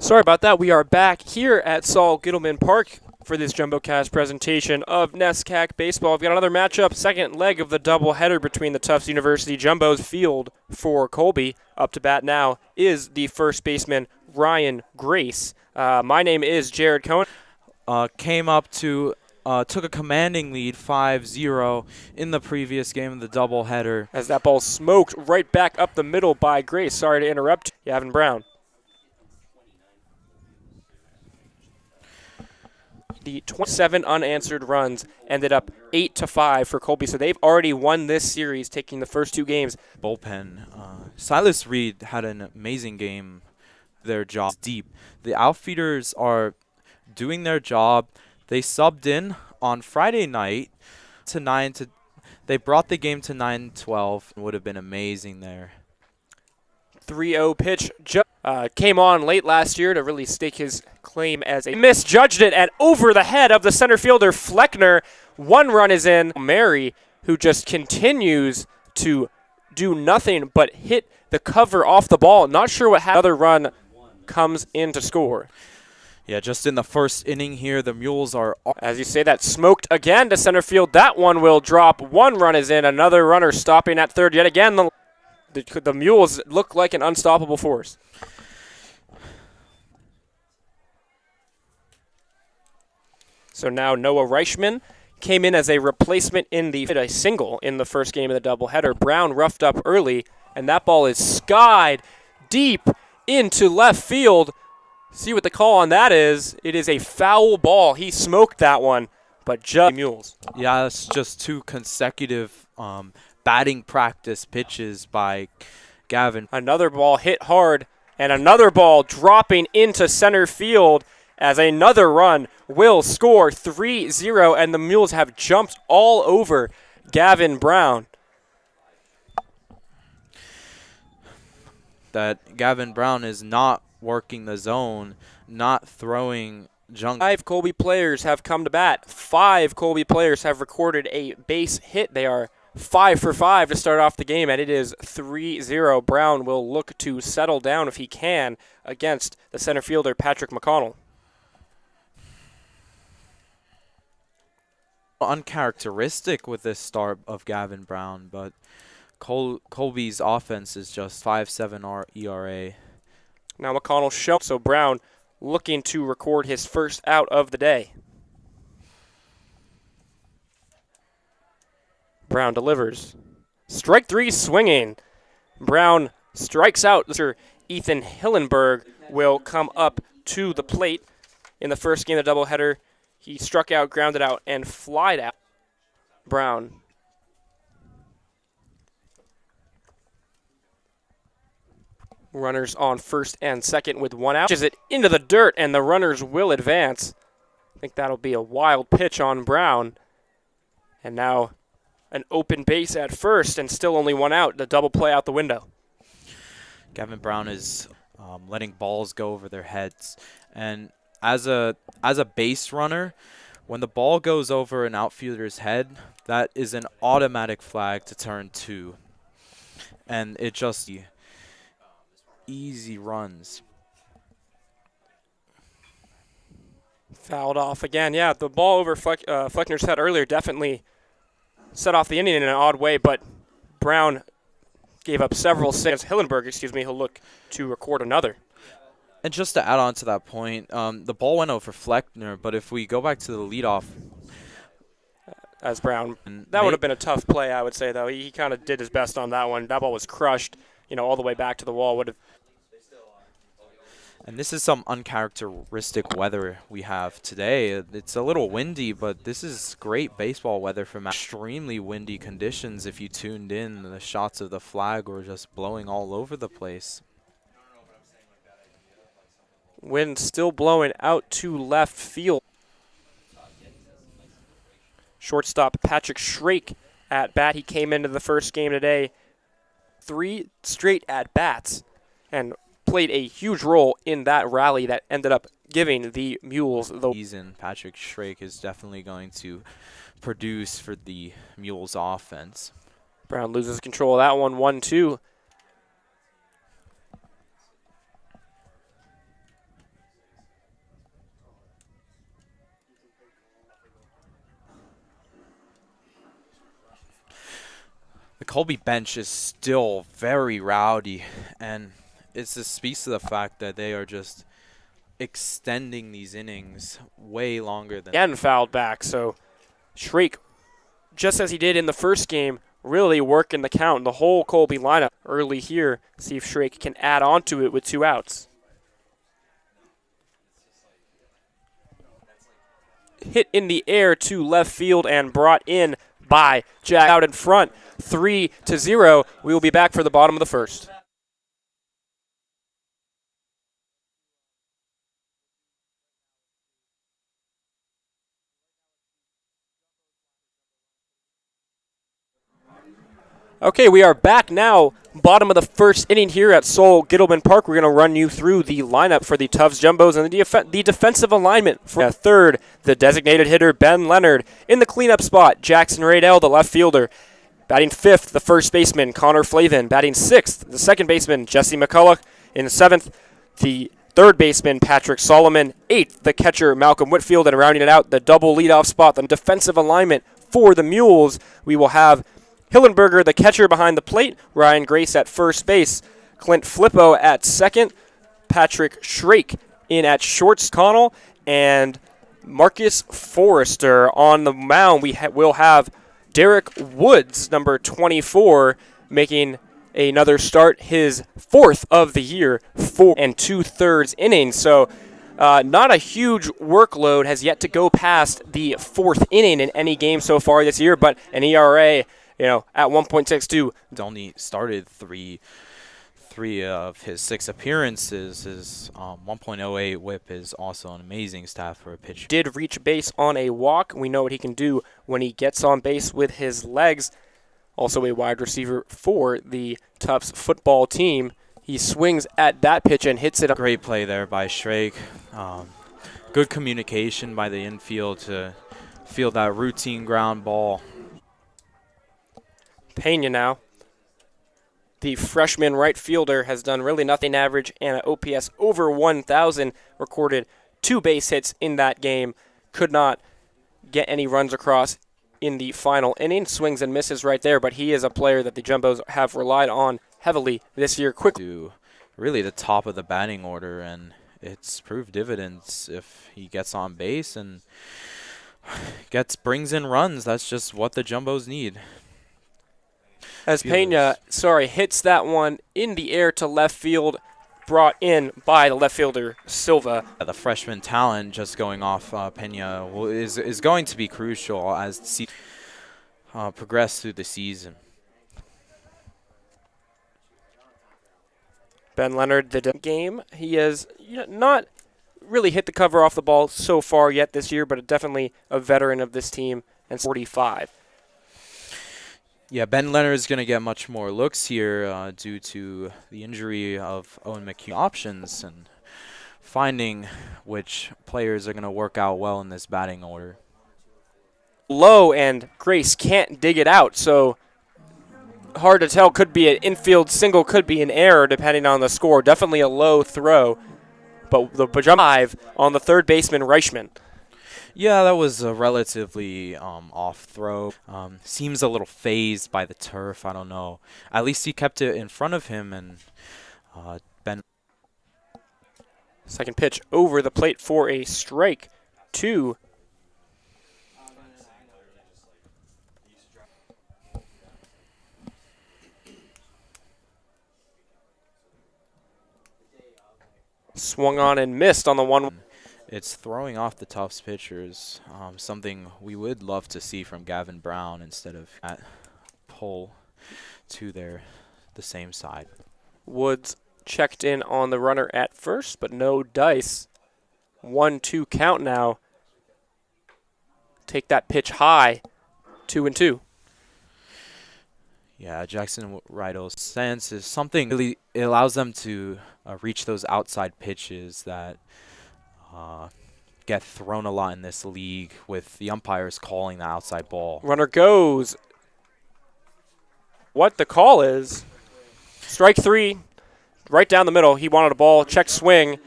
Sorry about that. We are back here at Saul Gittleman Park for this JumboCast presentation of NESCAC Baseball. We've got another matchup, second leg of the doubleheader between the Tufts University Jumbos. Field for Colby. Up to bat now is the first baseman, Ryan Grace. My name is Jared Cohen. Took a commanding lead 5-0 in the previous game of the doubleheader. As that ball smoked right back up the middle by Grace. Sorry to interrupt, Gavin Brown. The 27 unanswered runs ended up 8-5 for Colby, so they've already won this series, taking the first two games. Bullpen. Silas Reed had an amazing game. Their job deep. The outfielders are doing their job. They subbed in on Friday night to they brought the game to 9-12. Would have been amazing there. 3-0 pitch. Came on late last year to really stake his claim as a misjudged it and over the head of the center fielder Fleckner. One run is in. Mary, who just continues to do nothing but hit the cover off the ball. Not sure what happened. Another run comes in to score. Yeah, just in the first inning here, the Mules are... As you say that, smoked again to center field. That one will drop. One run is in. Another runner stopping at third. Yet again, the Mules look like an unstoppable force. So now Noah Richman came in as a replacement in a single in the first game of the doubleheader. Brown roughed up early, and that ball is skied deep into left field. See what the call on that is. It is a foul ball. He smoked that one, but just Mules. Yeah, it's just two consecutive batting practice pitches by Gavin. Another ball hit hard, and another ball dropping into center field as another run will score 3-0, and the Mules have jumped all over Gavin Brown. That Gavin Brown is not working the zone, not throwing junk. 5 Colby players have come to bat. 5 Colby players have recorded a base hit. They are 5 for 5 to start off the game, and it is 3-0. Brown will look to settle down if he can against the center fielder, Patrick McConnell. Uncharacteristic with this start of Gavin Brown, but Colby's offense is just 5.7 ERA. Now McConnell shown, so Brown looking to record his first out of the day. Brown delivers. Strike 3 swinging. Brown strikes out. Ethan Hillenberg will come up to the plate in the first game of the doubleheader. He struck out, grounded out, and flied out. Brown. Runners on first and second with one out. Pitches it into the dirt, and the runners will advance. I think that'll be a wild pitch on Brown. And now an open base at first, and still only one out. The double play out the window. Gavin Brown is letting balls go over their heads, and as a base runner, when the ball goes over an outfielder's head, that is an automatic flag to turn 2, and it just easy runs. Fouled off again. Yeah, the ball over Fleckner's head earlier definitely set off the inning in an odd way, but Brown gave up several saves. Hillenberg, he'll look to record another. And just to add on to that point, the ball went over Fleckner, but if we go back to the leadoff, as Brown, that would have been a tough play, I would say, though. He kind of did his best on that one. That ball was crushed, all the way back to the wall. And this is some uncharacteristic weather we have today. It's a little windy, but this is great baseball weather from extremely windy conditions. If you tuned in, the shots of the flag were just blowing all over the place. Wind still blowing out to left field. Shortstop Patrick Schrake at bat. He came into the first game today 3 straight at-bats and played a huge role in that rally that ended up giving the Mules the season. Patrick Schrake is definitely going to produce for the Mules offense. Brown loses control of that one, 1-2. Colby bench is still very rowdy, and it just speaks to the fact that they are just extending these innings way longer than. And fouled back, so Shrake, just as he did in the first game, really working the count. The whole Colby lineup early here. See if Shrake can add on to it with 2 outs. Hit in the air to left field and brought in by Jack out in front. 3-0. We will be back for the bottom of the first. Okay, we are back now. Bottom of the first inning here at Sol Gittleman Park. We're going to run you through the lineup for the Tufts Jumbos and the defensive alignment. For third, the designated hitter, Ben Leonard. In the cleanup spot, Jackson Radell, the left fielder. Batting fifth, the first baseman, Connor Flavin. Batting sixth, the second baseman, Jesse McCulloch. In seventh, the third baseman, Patrick Solomon. Eighth, the catcher, Malcolm Whitfield. And rounding it out, the double leadoff spot, the defensive alignment for the Mules. We will have Hillenberger, the catcher behind the plate, Ryan Grace at first base, Clint Flippo at second, Patrick Shrake in at shorts, Connell, and Marcus Forrester on the mound. We will have Derek Woods, number 24, making another start, his fourth of the year, 4 2/3 innings. So not a huge workload, has yet to go past the fourth inning in any game so far this year, but an ERA, at 1.62. He's only started three of his 6 appearances. His 1.08 whip is also an amazing stat for a pitcher. Did reach base on a walk. We know what he can do when he gets on base with his legs. Also a wide receiver for the Tufts football team. He swings at that pitch and hits it. Great play there by Shrake. Good communication by the infield to field that routine ground ball. Pena now. The freshman right fielder has done really nothing average and an OPS over 1,000, recorded 2 base hits in that game. Could not get any runs across in the final inning. Swings and misses right there, but he is a player that the Jumbos have relied on heavily this year. To really the top of the batting order, and it's proved dividends if he gets on base and brings in runs. That's just what the Jumbos need. As Pena, hits that one in the air to left field, brought in by the left fielder, Silva. The freshman talent just going off Pena is going to be crucial as the progress through the season. Ben Leonard, the game, he has not really hit the cover off the ball so far yet this year, but definitely a veteran of this team, and 45. Yeah, Ben Leonard is going to get much more looks here due to the injury of Owen McHugh. Options and finding which players are going to work out well in this batting order. Low, and Grace can't dig it out, so hard to tell. Could be an infield single, could be an error depending on the score. Definitely a low throw, but the jump 5 on the third baseman, Richman. Yeah, that was a relatively off throw. Seems a little phased by the turf. I don't know. At least he kept it in front of him, and Ben. Second pitch over the plate for a strike. 2. Swung on and missed on the 1. It's throwing off the Tufts pitchers, something we would love to see from Gavin Brown instead of at pull to the same side. Woods checked in on the runner at first, but no dice. 1-2 count now. Take that pitch high. 2-2. Yeah, Jackson Rydell's stance is something really, it allows them to reach those outside pitches that get thrown a lot in this league with the umpires calling the outside ball. Runner goes. What the call is? Strike 3, right down the middle. He wanted a ball, check swing.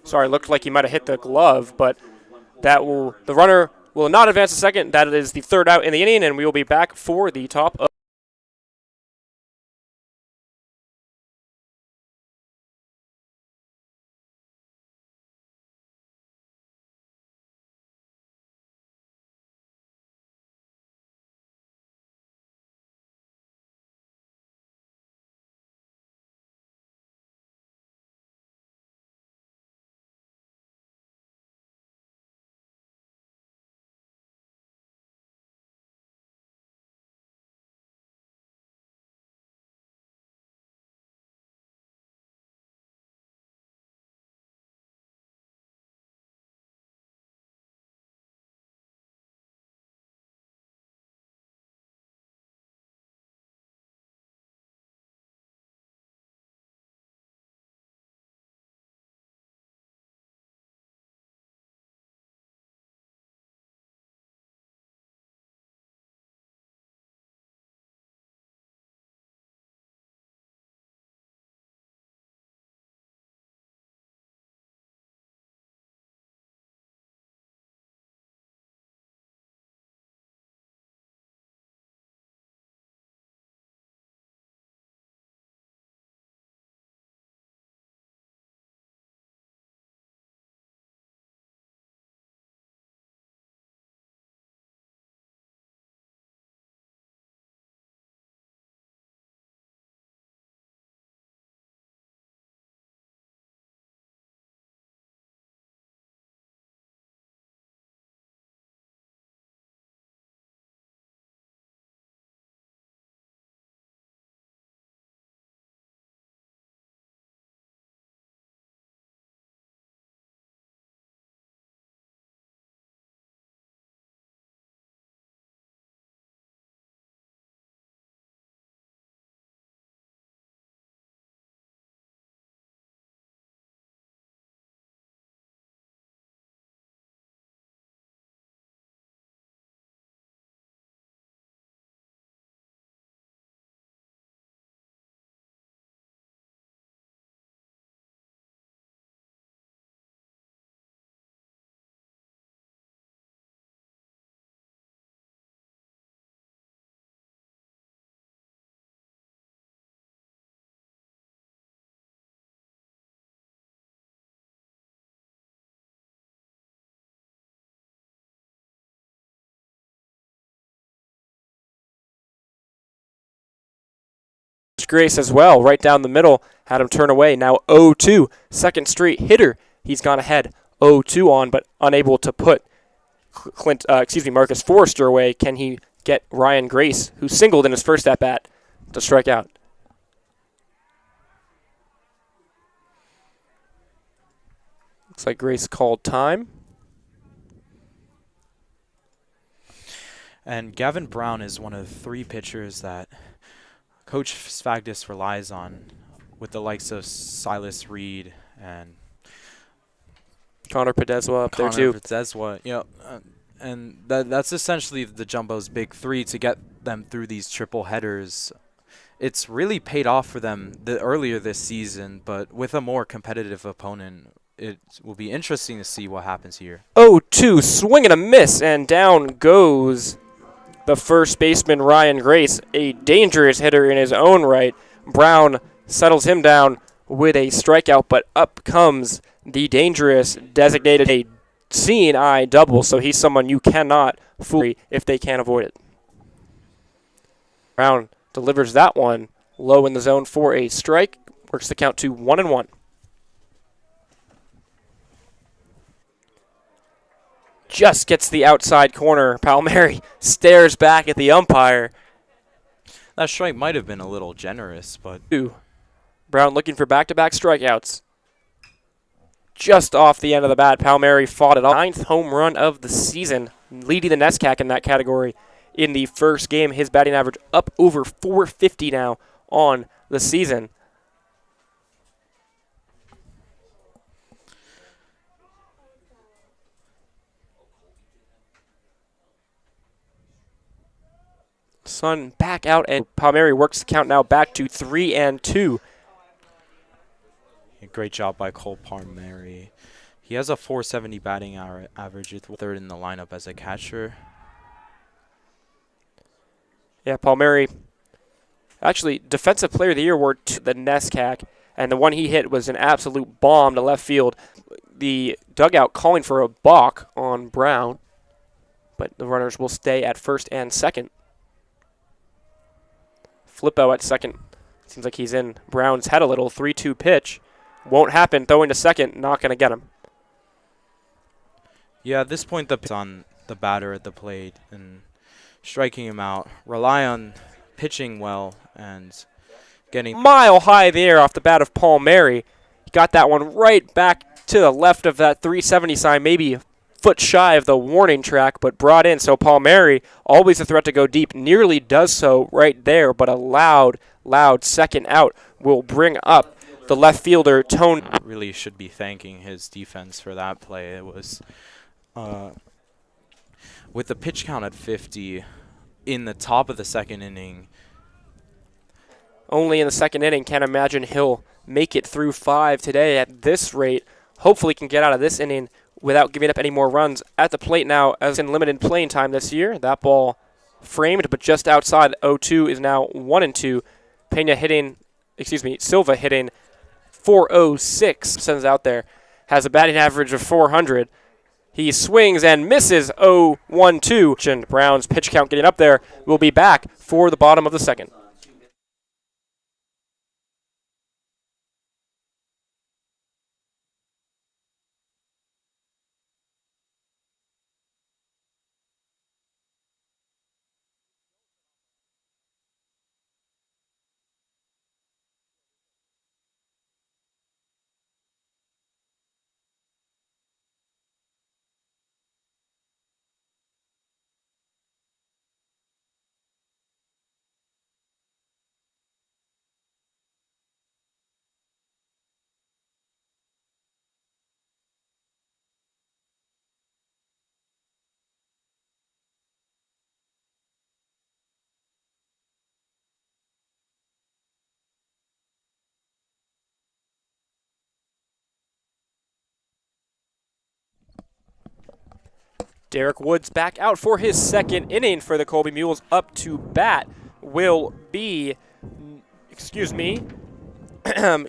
Sorry, looked like he might have hit the glove, but the runner will not advance a second. That is the third out in the inning, and we will be back for the top of Grace as well, right down the middle. Had him turn away. Now 0-2. Second straight hitter. He's gone ahead 0-2 on, but unable to put Marcus Forrester away. Can he get Ryan Grace, who singled in his first at-bat, to strike out? Looks like Grace called time. And Gavin Brown is one of 3 pitchers that Coach Svagdis relies on, with the likes of Silas Reed and Connor Pedeswa up there too. Pedeswa, and that's essentially the Jumbo's big 3 to get them through these triple headers. It's really paid off for them earlier this season, but with a more competitive opponent, it will be interesting to see what happens here. 0-2, swing and a miss, and down goes the first baseman, Ryan Grace, a dangerous hitter in his own right. Brown settles him down with a strikeout, but up comes the dangerous designated a seeing eye double, so he's someone you cannot fool if they can't avoid it. Brown delivers that one low in the zone for a strike, works the count to 1-1. Just gets the outside corner. Palmieri stares back at the umpire. That strike might have been a little generous, but... Brown looking for back-to-back strikeouts. Just off the end of the bat, Palmieri fought it off. 9th home run of the season, leading the NESCAC in that category in the first game. His batting average up over 450 now on the season. Sun back out, and Palmieri works the count now back to 3-2. Great job by Cole Palmieri. He has a 470 batting average, with 3rd in the lineup as a catcher. Yeah, Palmieri, actually, Defensive Player of the Year award to the NESCAC, and the one he hit was an absolute bomb to left field. The dugout calling for a balk on Brown, but the runners will stay at first and second. Flippo at second. Seems like he's in Brown's head a little. 3-2 pitch. Won't happen. Throwing to second. Not going to get him. Yeah, at this point, it's on the batter at the plate and striking him out. Rely on pitching well and getting... Mile high there off the bat of Palmieri. He got that one right back to the left of that 370 sign. Maybe a foot shy of the warning track, but brought in. So Palmieri, always a threat to go deep, nearly does so right there, but a loud second out will bring up the left fielder, Tone. Really should be thanking his defense for that play. It was, with the pitch count at 50 in the top of the second inning. Only in the second inning. Can't imagine he'll make it through 5 today at this rate. Hopefully can get out of this inning without giving up any more runs. At the plate now, as in limited playing time this year. That ball framed, but just outside. 0-2 is now 1-2. Silva hitting 406, sends out there. Has a batting average of 400. He swings and misses 0-1-2. And Brown's pitch count getting up there. Will be back for the bottom of the second. Derek Woods back out for his second inning for the Colby Mules. Up to bat will be,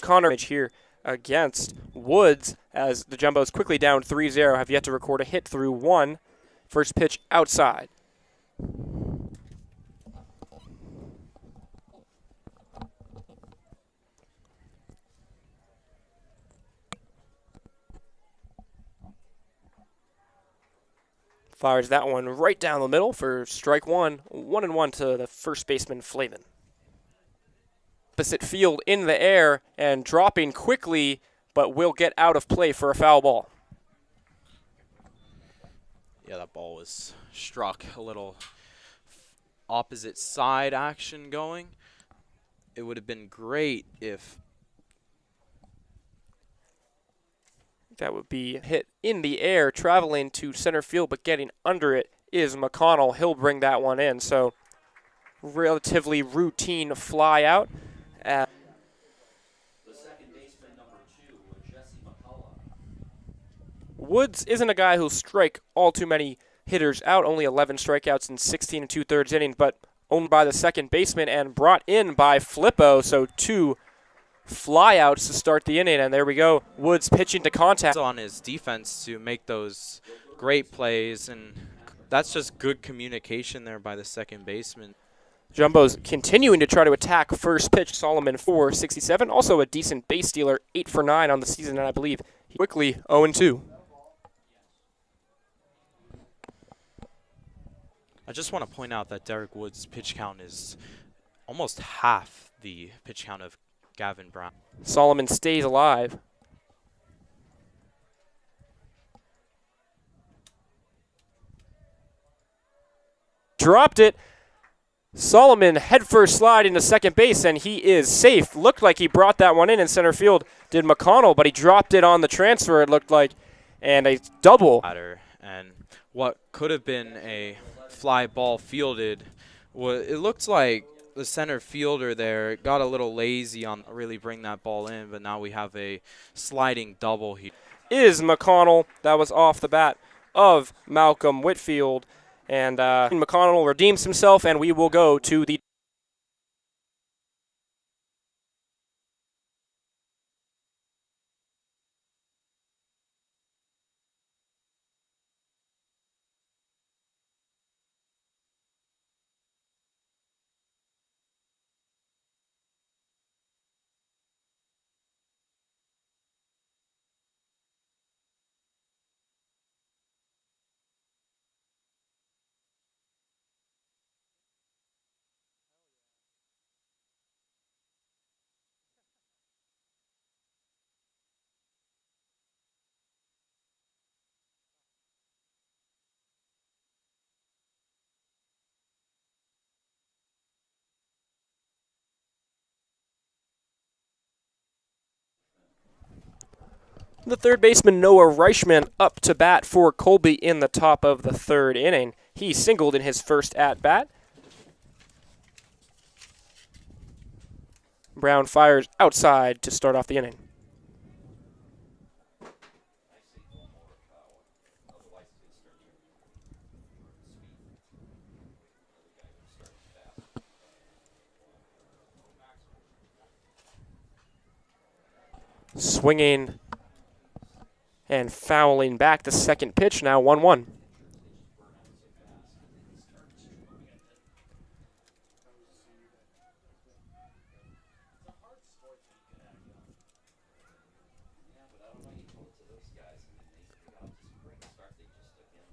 Connor here against Woods as the Jumbos quickly down 3-0. Have yet to record a hit through 1. First pitch outside. Fires that one right down the middle for strike one. 1-1 to the first baseman, Flavin. Opposite field in the air and dropping quickly, but will get out of play for a foul ball. Yeah, that ball was struck. A little opposite side action going. It would have been great if that would be hit in the air, traveling to center field, but getting under it is McConnell. He'll bring that one in. So relatively routine fly out. The second baseman, number 2, Jesse McCullough. Woods isn't a guy who'll strike all too many hitters out, only 11 strikeouts in 16 2/3 innings, but owned by the second baseman and brought in by Flippo, so 2 flyouts to start the inning, and there we go. Woods pitching to contact. On his defense to make those great plays, and that's just good communication there by the second baseman. Jumbo's continuing to try to attack first pitch. Solomon 467, also a decent base stealer, 8 for 9 on the season, and I believe he quickly 0-2. I just want to point out that Derek Woods' pitch count is almost half the pitch count of Gavin Brown. Solomon stays alive. Dropped it. Solomon headfirst slide into second base, and he is safe. Looked like he brought that one in center field, did McConnell, but he dropped it on the transfer, it looked like, and a double. And what could have been a fly ball fielded, it looked like the center fielder there got a little lazy on really bring that ball in, but now we have a sliding double here. Is McConnell. That was off the bat of Malcolm Whitfield. And McConnell redeems himself, and we will go to the third baseman, Noah Richman, up to bat for Colby in the top of the third inning. He singled in his first at-bat. Brown fires outside to start off the inning. Swinging and fouling back the second pitch, now 1-1.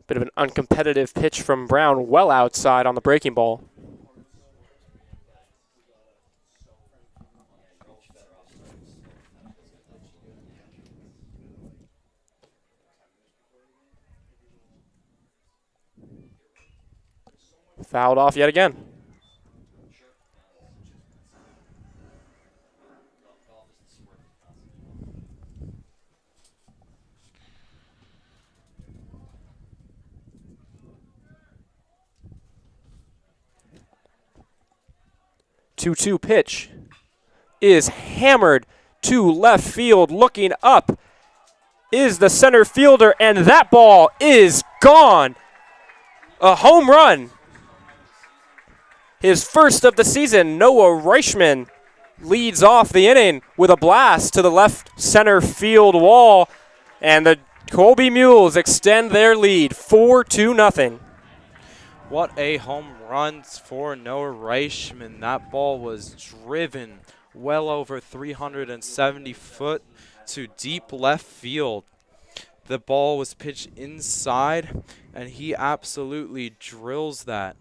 Bit of an uncompetitive pitch from Brown, well outside on the breaking ball. Fouled off yet again. Two-two pitch is hammered to left field. Looking up is the center fielder, and that ball is gone. A home run. His first of the season, Noah Richman leads off the inning with a blast to the left center field wall, and the Colby Mules extend their lead 4-0. What a home run for Noah Richman. That ball was driven well over 370 foot to deep left field. The ball was pitched inside, and he absolutely drills that.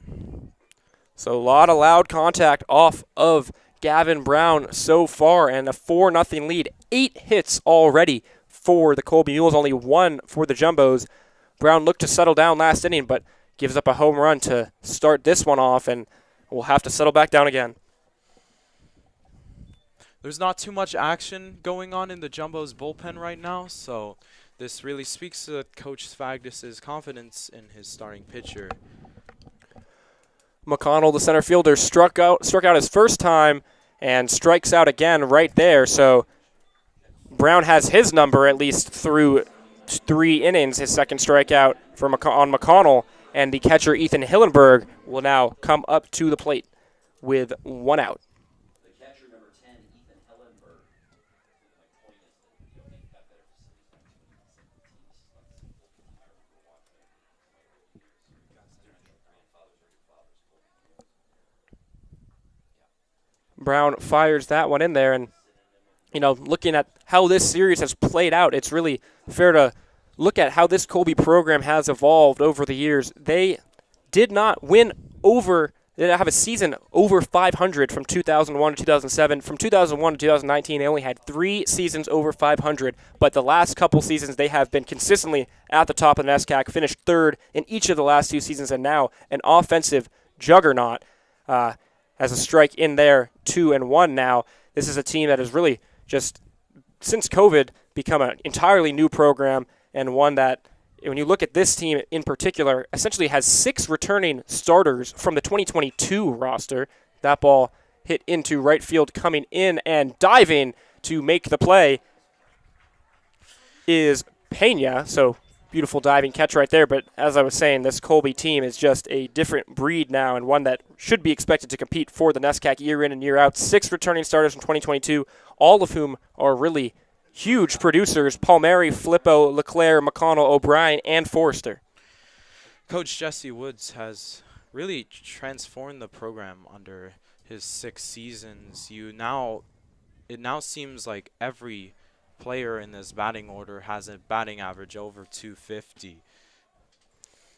So a lot of loud contact off of Gavin Brown so far, and a 4-0 lead. 8 hits already for the Colby Mules, only 1 for the Jumbos. Brown looked to settle down last inning, but gives up a home run to start this one off, and will have to settle back down again. There's not too much action going on in the Jumbos bullpen right now, so this really speaks to Coach Svagnus's confidence in his starting pitcher. McConnell, the center fielder, struck out his first time and strikes out again right there. So Brown has his number at least through 3 innings, his second strikeout on McConnell. And the catcher, Ethan Hillenberg, will now come up to the plate with 1 out. Brown fires that one in there, and looking at how this series has played out, it's really fair to look at how this Colby program has evolved over the years. They did not win they didn't have a season over 500 from 2001 to 2007. From 2001 to 2019, they only had 3 seasons over 500, but the last couple seasons they have been consistently at the top of the NESCAC, finished 3rd in each of the last 2 seasons, and now an offensive juggernaut. Has a strike in there, 2-1 now. This is a team that has really just, since COVID, become an entirely new program, and one that, when you look at this team in particular, essentially has 6 returning starters from the 2022 roster. That ball hit into right field, coming in and diving to make the play is Pena. So beautiful diving catch right there. But as I was saying, this Colby team is just a different breed now, and one that should be expected to compete for the NESCAC year in and year out. 6 returning starters from 2022, all of whom are really huge producers: Palmieri, Flippo, Leclerc, McConnell, O'Brien, and Forrester. Coach Jesse Woods has really transformed the program under his 6 seasons. It now seems like every player in this batting order has a batting average over 250.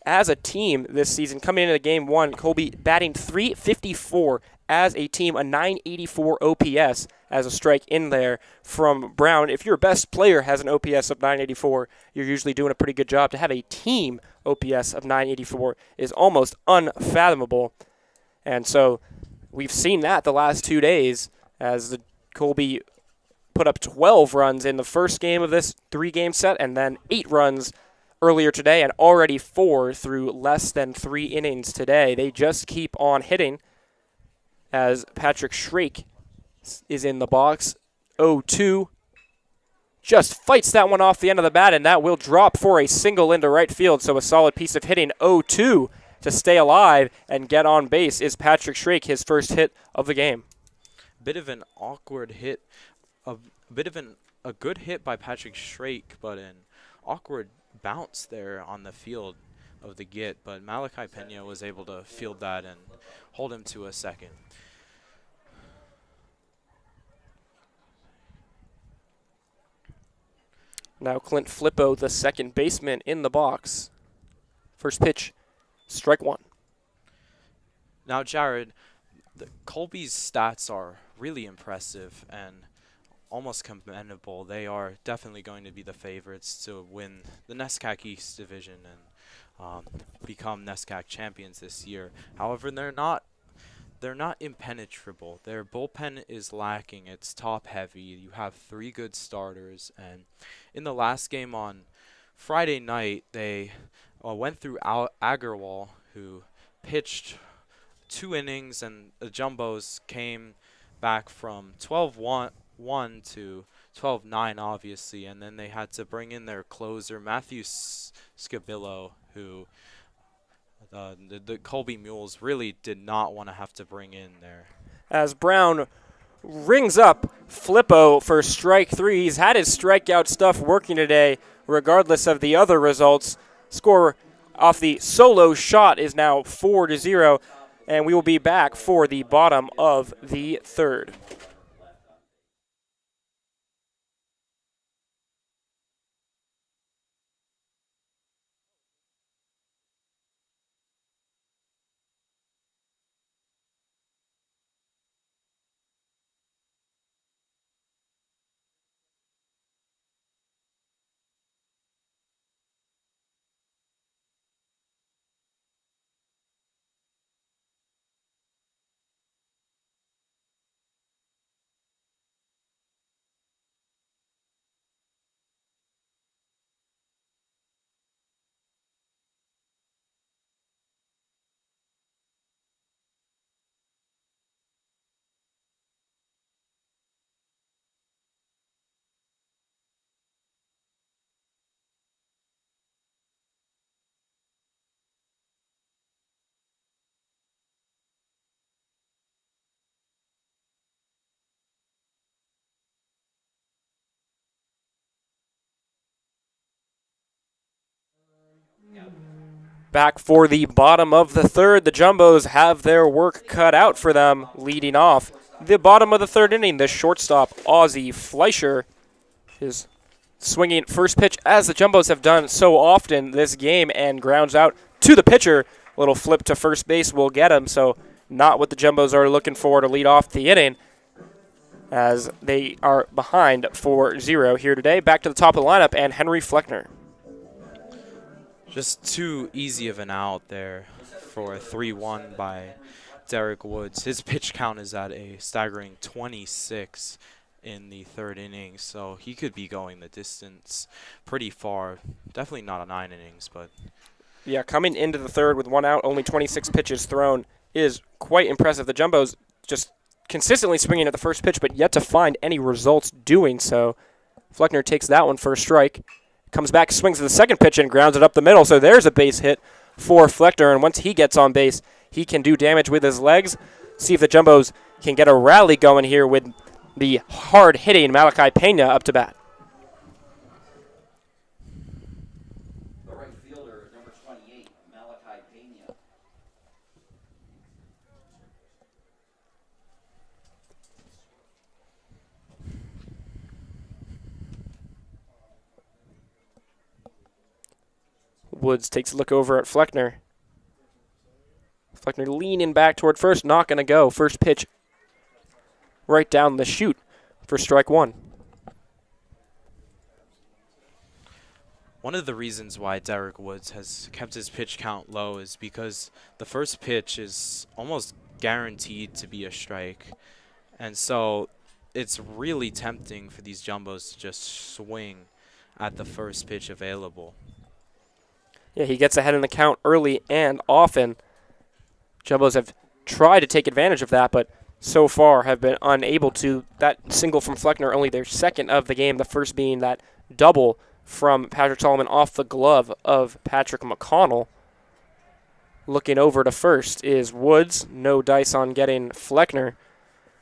As a team this season, coming into game 1, Colby batting .354 as a team, a .984 OPS as a strike in there from Brown. If your best player has an OPS of .984, you're usually doing a pretty good job. To have a team OPS of .984 is almost unfathomable. And so we've seen that the last 2 days as the Colby put up 12 runs in the first game of this 3-game set, and then 8 runs earlier today, and already 4 through less than 3 innings today. They just keep on hitting as Patrick Shrake is in the box. 0-2. Just fights that one off the end of the bat, and that will drop for a single into right field. So a solid piece of hitting. 0-2 to stay alive and get on base is Patrick Shrake, his first hit of the game. Bit of an awkward hit. A good hit by Patrick Shrake, but an awkward bounce there on the field of the get. But Malachi Pena was able to field that and hold him to a second. Now Clint Flippo, the second baseman, in the box. First pitch, strike 1. Now, Jared, Colby's stats are really impressive and almost commendable. They are definitely going to be the favorites to win the NESCAC East Division and become NESCAC champions this year. However, they're not impenetrable. Their bullpen is lacking. It's top heavy. You have 3 good starters, and in the last game on Friday night, they went through Agarwal, who pitched 2 innings, and the Jumbos came back from 12-1 to 12-9, obviously, and then they had to bring in their closer, Matthew Scabillo, who the Colby Mules really did not want to have to bring in there. As Brown rings up Flippo for strike 3. He's had his strikeout stuff working today, regardless of the other results. Score off the solo shot is now 4-0, and we will be back for the bottom of the 3rd. Back for the bottom of the third. The Jumbos have their work cut out for them, leading off the bottom of the third inning. The shortstop, Ozzie Fleischer, is swinging first pitch as the Jumbos have done so often this game and grounds out to the pitcher. Little flip to first base will get him, so not what the Jumbos are looking for to lead off the inning as they are behind 4-0 here today. Back to the top of the lineup and Henry Fleckner. Just too easy of an out there for a 3-1 by Derek Woods. His pitch count is at a staggering 26 in the third inning, so he could be going the distance pretty far. Definitely not a 9 innings, but... Yeah, coming into the third with 1 out, only 26 pitches thrown is quite impressive. The Jumbos just consistently swinging at the first pitch, but yet to find any results doing so. Fleckner takes that one for a strike. Comes back, swings to the second pitch, and grounds it up the middle. So there's a base hit for Fleckner, and once he gets on base, he can do damage with his legs. See if the Jumbos can get a rally going here with the hard-hitting Malachi Pena up to bat. The right fielder, number 28, Malachi Pena. Woods takes a look over at Fleckner. Fleckner leaning back toward first, not going to go. First pitch right down the chute for strike one. One of the reasons why Derek Woods has kept his pitch count low is because the first pitch is almost guaranteed to be a strike. And so it's really tempting for these Jumbos to just swing at the first pitch available. Yeah, he gets ahead in the count early and often. Jumbos have tried to take advantage of that, but so far have been unable to. That single from Fleckner, only their second of the game, the first being that double from Patrick Solomon off the glove of Patrick McConnell. Looking over to first is Woods. No dice on getting Fleckner.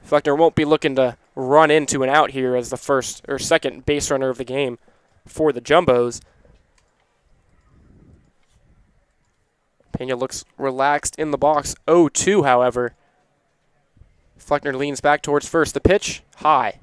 Fleckner won't be looking to run into an out here as the first or second base runner of the game for the Jumbos. Pena looks relaxed in the box. 0-2, however. Fleckner leans back towards first. The pitch, high.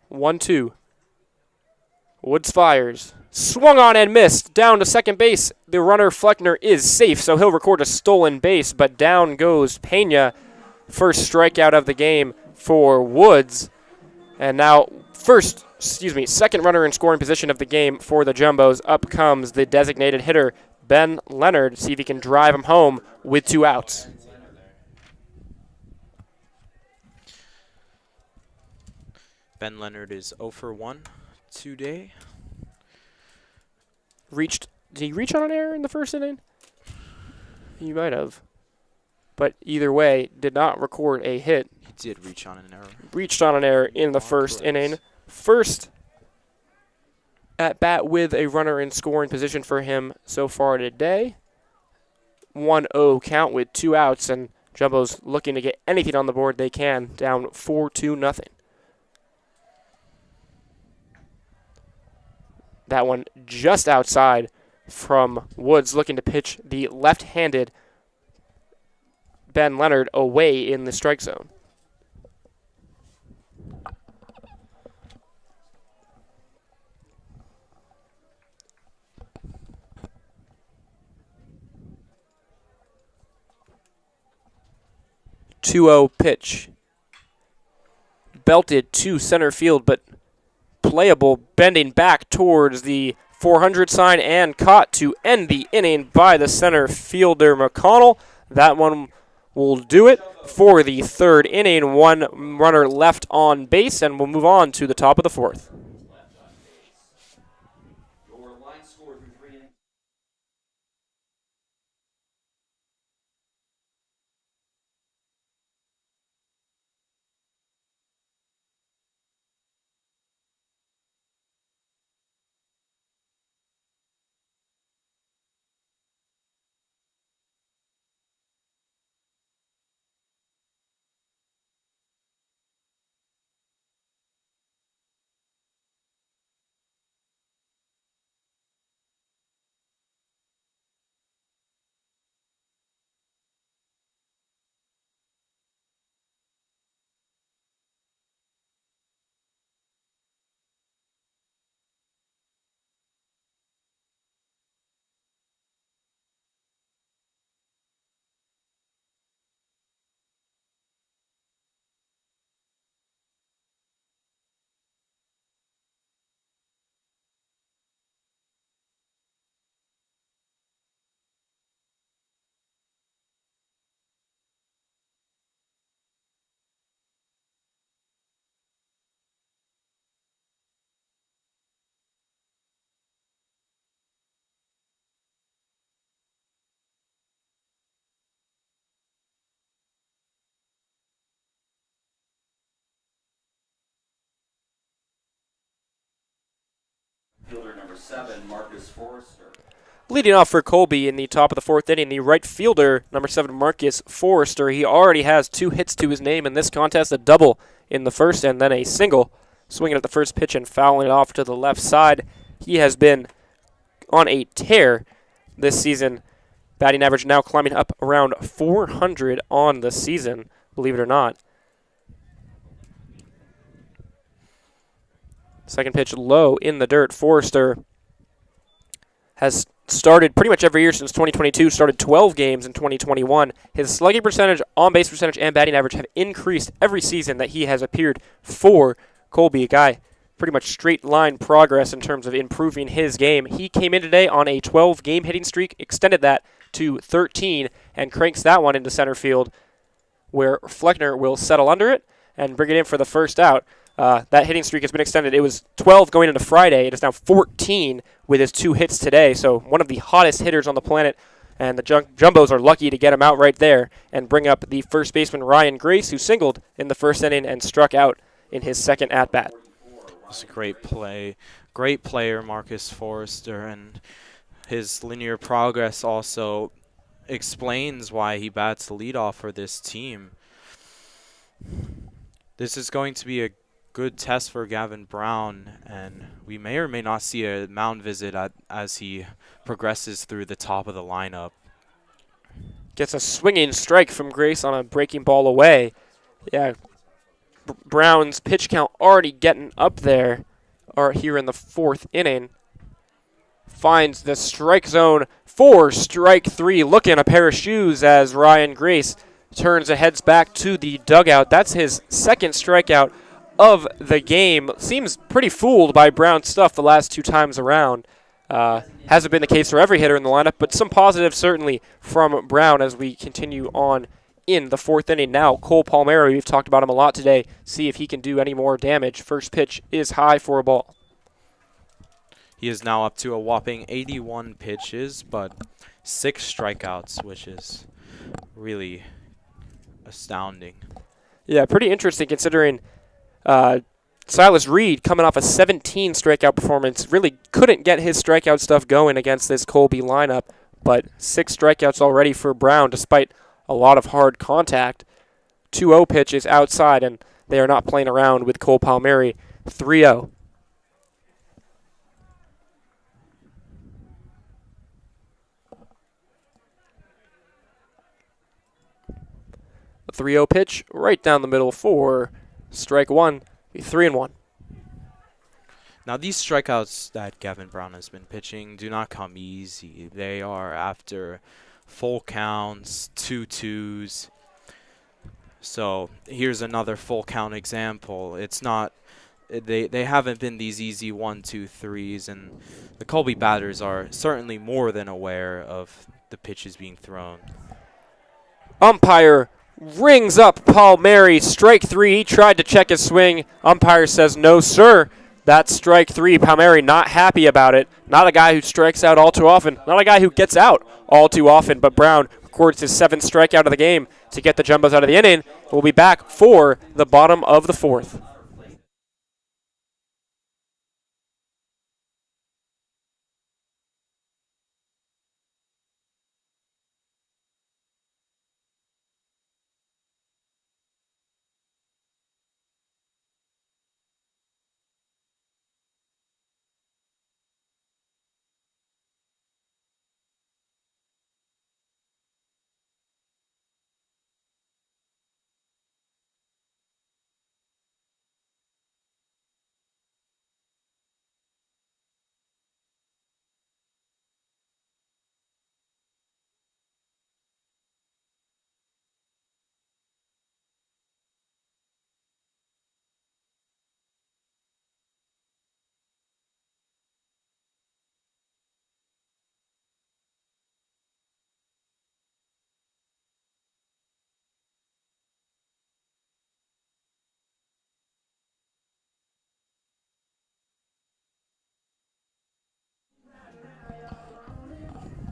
One, two. Woods fires. Swung on and missed. Down to second base. The runner, Fleckner, is safe, so he'll record a stolen base, but down goes Pena. First strikeout of the game for Woods. And now second runner in scoring position of the game for the Jumbos. Up comes the designated hitter, Ben Leonard. See if he can drive him home with 2 outs. Ben Leonard is 0 for 1 today. Did he reach on an error in the first inning? He might have. But either way, did not record a hit. He did reach on an error. Reached on an error in the first inning. First at bat with a runner in scoring position for him so far today. 1-0 count with 2 outs, and Jumbo's looking to get anything on the board they can, down 4-0. That one just outside from Woods, looking to pitch the left-handed Ben Leonard away in the strike zone. Two-0 pitch. Belted to center field, but playable, bending back towards the 400 sign and caught to end the inning by the center fielder McConnell. That one will do it for the third inning. One runner left on base, and we'll move on to the top of the fourth. Fielder number 7, Marcus Forrester. Leading off for Colby in the top of the fourth inning, the right fielder, number 7, Marcus Forrester. He already has 2 hits to his name in this contest, a double in the first and then a single. Swinging at the first pitch and fouling it off to the left side. He has been on a tear this season. Batting average now climbing up around 400 on the season, believe it or not. Second pitch low in the dirt. Forrester has started pretty much every year since 2022, started 12 games in 2021. His slugging percentage, on-base percentage, and batting average have increased every season that he has appeared for Colby, a guy pretty much straight line progress in terms of improving his game. He came in today on a 12-game hitting streak, extended that to 13, and cranks that one into center field, where Fleckner will settle under it and bring it in for the first out. That hitting streak has been extended. It was 12 going into Friday. It is now 14 with his 2 hits today. So one of the hottest hitters on the planet, and the Jumbos are lucky to get him out right there and bring up the first baseman Ryan Grace, who singled in the first inning and struck out in his second at-bat. It's a great play. Great player, Marcus Forrester, and his linear progress also explains why he bats the leadoff for this team. This is going to be a good test for Gavin Brown, and we may or may not see a mound visit as he progresses through the top of the lineup. Gets a swinging strike from Grace on a breaking ball away. Yeah, Brown's pitch count already getting up there, or here in the fourth inning. Finds the strike zone for strike 3. Looking a pair of shoes as Ryan Grace turns and heads back to the dugout. That's his second strikeout of the game. Seems pretty fooled by Brown's stuff the last 2 times around. Hasn't been the case for every hitter in the lineup, but some positives certainly from Brown as we continue on in the fourth inning. Now, Cole Palmieri, we've talked about him a lot today. See if he can do any more damage. First pitch is high for a ball. He is now up to a whopping 81 pitches, but 6 strikeouts, which is really astounding. Yeah, pretty interesting considering Silas Reed, coming off a 17 strikeout performance, really couldn't get his strikeout stuff going against this Colby lineup, but 6 strikeouts already for Brown despite a lot of hard contact. 2-0 pitch is outside, and they are not playing around with Cole Palmieri. 3-0. The 3-0 pitch right down the middle for strike 1. 3-1. Now, these strikeouts that Gavin Brown has been pitching do not come easy. They are after full counts, 2-2s. So here's another full count example. It's not, they haven't been these easy 1-2-3s, and the Colby batters are certainly more than aware of the pitches being thrown. Umpire rings up Palmieri. Strike 3. He tried to check his swing. Umpire says, no, sir. That's strike 3. Palmieri not happy about it. Not a guy who strikes out all too often. Not a guy who gets out all too often. But Brown records his 7th strikeout of the game to get the Jumbos out of the inning. We'll be back for the bottom of the 4th.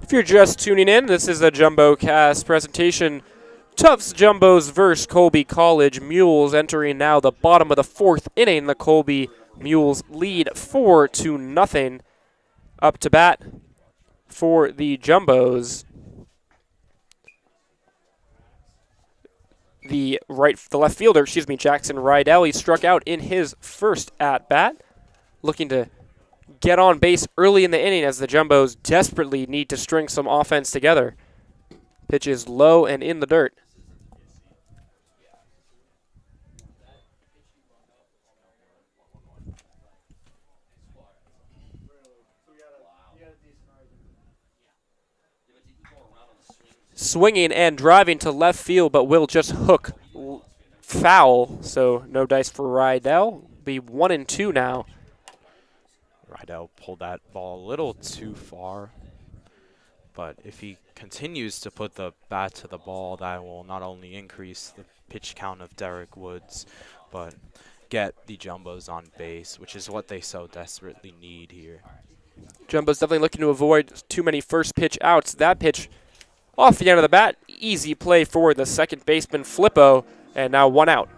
If you're just tuning in, this is a JumboCast presentation. Tufts Jumbos versus Colby College. Mules entering now the bottom of the 4th inning. The Colby Mules lead 4-0. Up to bat for the Jumbos. The left fielder, Jackson Rydell, he struck out in his first at bat, looking to get on base early in the inning as the Jumbos desperately need to string some offense together. Pitch is low and in the dirt. Swinging and driving to left field, but will just hook foul. So no dice for Rydell. Be 1-2 now. Rydell pulled that ball a little too far. But if he continues to put the bat to the ball, that will not only increase the pitch count of Derek Woods, but get the Jumbos on base, which is what they so desperately need here. Jumbo's definitely looking to avoid too many first pitch outs. That pitch off the end of the bat. Easy play for the second baseman, Flippo, and now 1 out.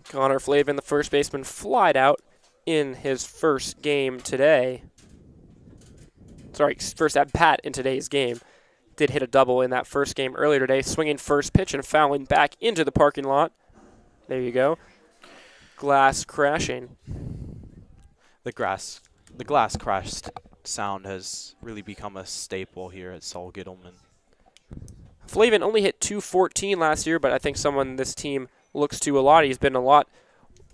Connor Flavin, the first baseman, flied out in his first game today. Sorry, first at bat in today's game. Did hit a double in that first game earlier today, swinging first pitch and fouling back into the parking lot. There you go. Glass crashing. The glass crash sound has really become a staple here at Saul Gittleman. Flavin only hit .214 last year, but I think someone this team looks to a lot. He's been a lot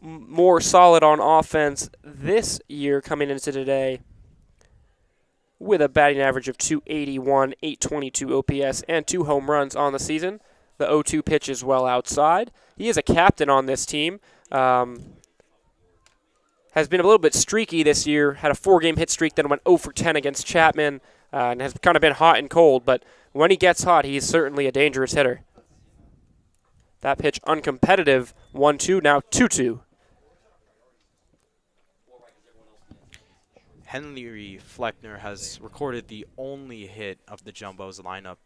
more solid on offense this year coming into today with a batting average of .281, .822 OPS, and 2 home runs on the season. The 0-2 pitch is well outside. He is a captain on this team. Has been a little bit streaky this year. Had a 4-game hit streak, then went 0 for 10 against Chapman, and has kind of been hot and cold. But when he gets hot, he's certainly a dangerous hitter. That pitch uncompetitive, 1-2, now 2-2. Henry Fleckner has recorded the only hit of the Jumbos lineup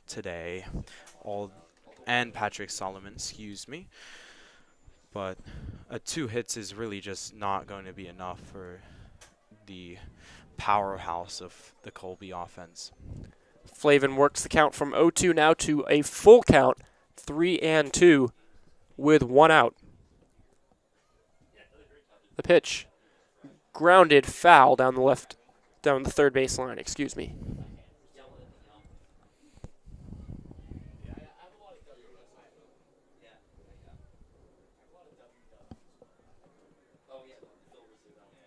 today. And Patrick Solomon, excuse me. But 2 hits is really just not going to be enough for the powerhouse of the Colby offense. Flavin works the count from 0-2 now to a full count, 3-2 with 1 out. The pitch, grounded foul down the third baseline, excuse me.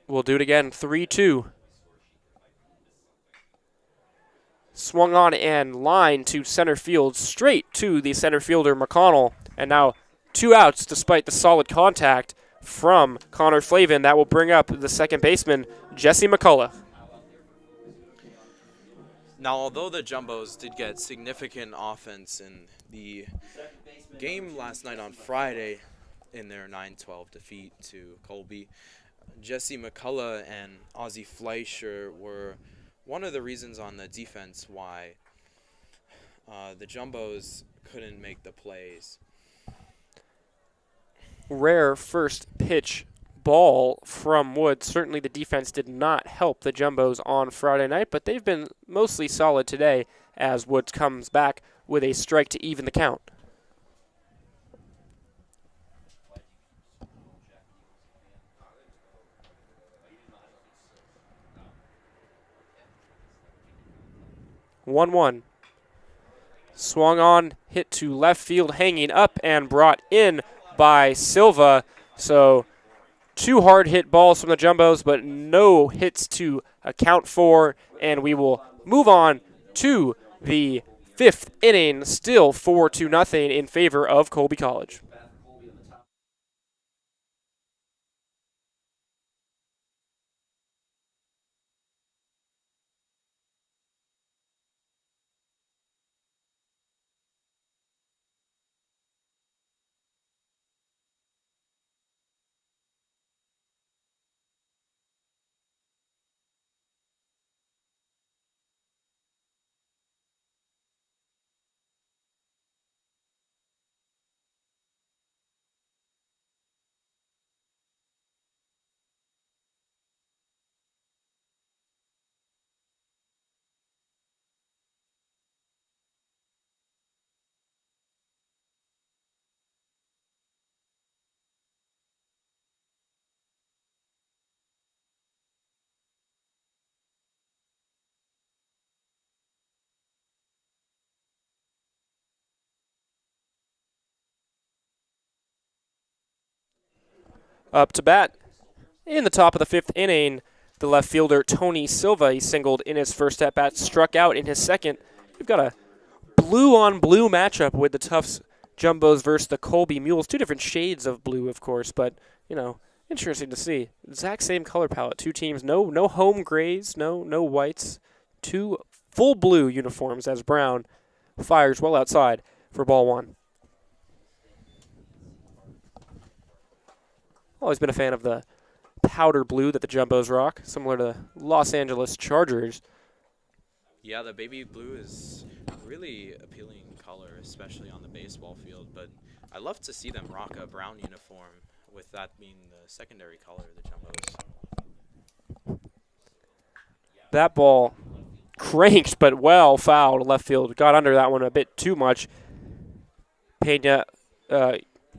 We'll do it again, 3-2. Swung on and line to center field, straight to the center fielder, McConnell. And now 2 outs despite the solid contact from Connor Flavin. That will bring up the second baseman, Jesse McCullough. Now, although the Jumbos did get significant offense in the game last night on Friday in their 9-12 defeat to Colby, Jesse McCullough and Ozzie Fleischer were one of the reasons on the defense why the Jumbos couldn't make the plays. Rare first pitch ball from Woods. Certainly the defense did not help the Jumbos on Friday night, but they've been mostly solid today as Woods comes back with a strike to even the count. One. Swung on, hit to left field, hanging up and brought in by Silva. So 2 hard hit balls from the Jumbos, but no hits to account for. And we will move on to the 5th inning, still 4-0 in favor of Colby College. Up to bat in the top of the 5th inning, the left fielder Tony Silva. He singled in his first at bat, struck out in his second. We've got a blue-on-blue matchup with the Tufts Jumbos versus the Colby Mules. Two different shades of blue, of course, but, you know, interesting to see. Exact same color palette. Two teams, no home grays, no whites. Two full blue uniforms as Brown fires well outside for ball 1. Always been a fan of the powder blue that the Jumbos rock, similar to Los Angeles Chargers. Yeah, the baby blue is really appealing color, especially on the baseball field, but I love to see them rock a brown uniform, with that being the secondary color of the Jumbos. That ball cranked, but well fouled left field. Got under that one a bit too much.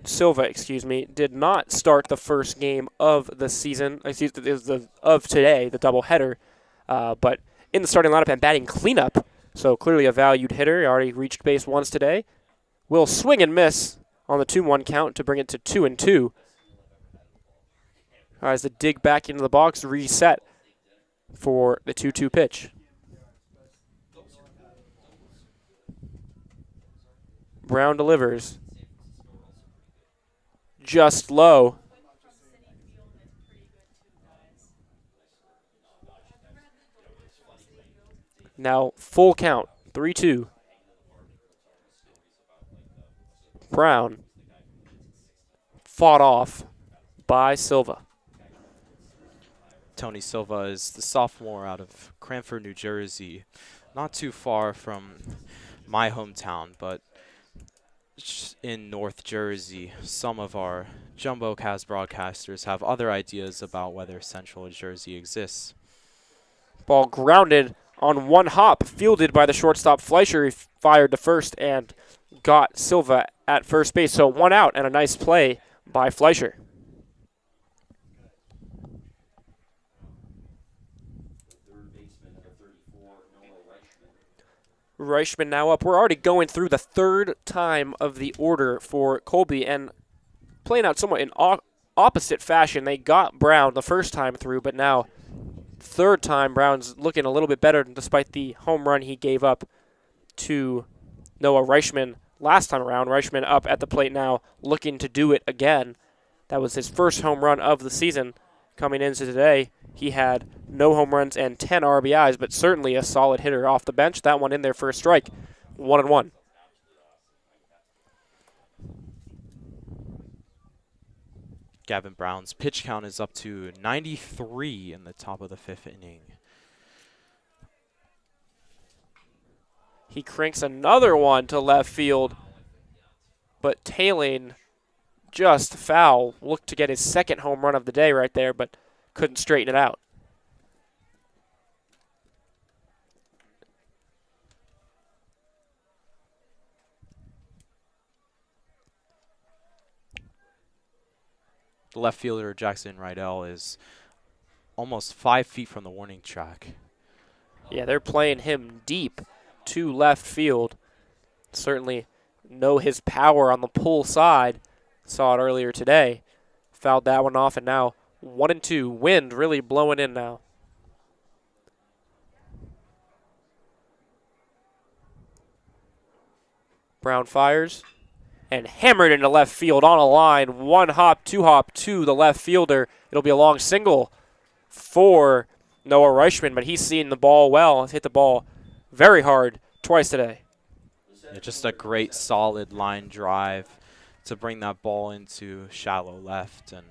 Silva, did not start the first game of the season. Of today, the doubleheader, but in the starting lineup and batting cleanup. So clearly a valued hitter. He already reached base once today. Will swing and miss on the 2-1 count to bring it to 2-2. As the dig back into the box, reset for the 2-2 pitch. Brown delivers. Just low. Now full count, 3-2. Brown fought off by Silva. Tony Silva is the sophomore out of Cranford, New Jersey. Not too far from my hometown, but in North Jersey. Some of our JumboCast broadcasters have other ideas about whether Central Jersey exists. Ball grounded on one hop, fielded by the shortstop Fleischer. He fired to first and got Silva at first base. So 1 out and a nice play by Fleischer. Richman now up. We're already going through the 3rd time of the order for Colby, and playing out somewhat in opposite fashion. They got Brown the first time through, but now 3rd time Brown's looking a little bit better despite the home run he gave up to Noah Richman last time around. Richman up at the plate now, looking to do it again. That was his first home run of the season. Coming into today, he had no home runs and 10 RBIs, but certainly a solid hitter off the bench. That one in there for a strike. 1-1. Gavin Brown's pitch count is up to 93 in the top of the 5th inning. He cranks another one to left field, but tailing just foul. Looked to get his 2nd home run of the day right there, but couldn't straighten it out. The left fielder, Jackson Rydell, is almost 5 feet from the warning track. Yeah, they're playing him deep to left field. Certainly know his power on the pull side. Saw it earlier today. Fouled that one off, and now 1-2. Wind really blowing in now. Brown fires and hammered into left field on a line. 1 hop, 2 hop to the left fielder. It'll be a long single for Noah Richman, but he's seen the ball well. Hit the ball very hard twice today. Yeah, just a great solid line drive to bring that ball into shallow left. And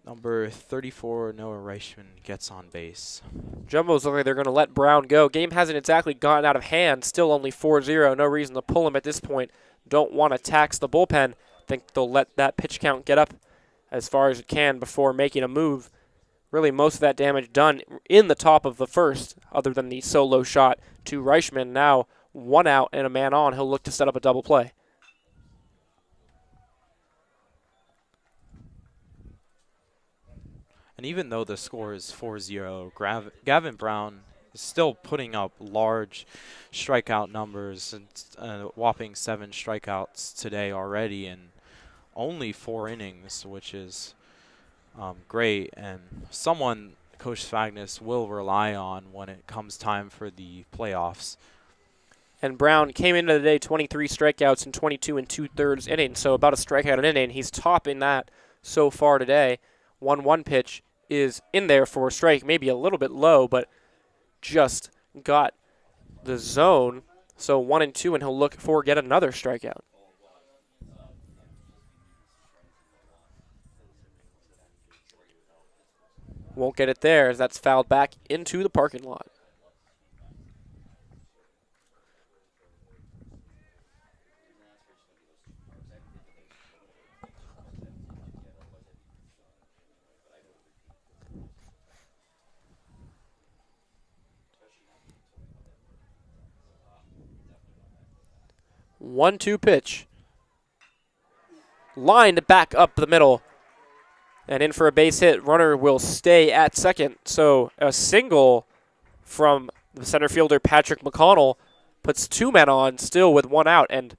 number 34, Noah Richman, gets on base. Jumbos look like they're going to let Brown go. Game hasn't exactly gotten out of hand. Still only 4-0. No reason to pull him at this point. Don't want to tax the bullpen. Think they'll let that pitch count get up as far as it can before making a move. Really, most of that damage done in the top of the 1st, other than the solo shot to Richman. Now 1 out and a man on. He'll look to set up a double play. And even though the score is 4-0, Gavin Brown is still putting up large strikeout numbers, and whopping 7 strikeouts today already. And only 4 innings, which is great, and someone Coach Svagnus will rely on when it comes time for the playoffs. And Brown came into the day 23 strikeouts in 22 and 2/3 innings, so about a strikeout an inning. He's topping that so far today. 1-1 pitch is in there for a strike, maybe a little bit low, but just got the zone. So 1-2, and he'll look for yet another strikeout. Won't get it there as that's fouled back into the parking lot. One-two pitch. Lined back up the middle. And in for a base hit. Runner will stay at second. So a single from the center fielder, Patrick McConnell, puts 2 men on still with 1 out. And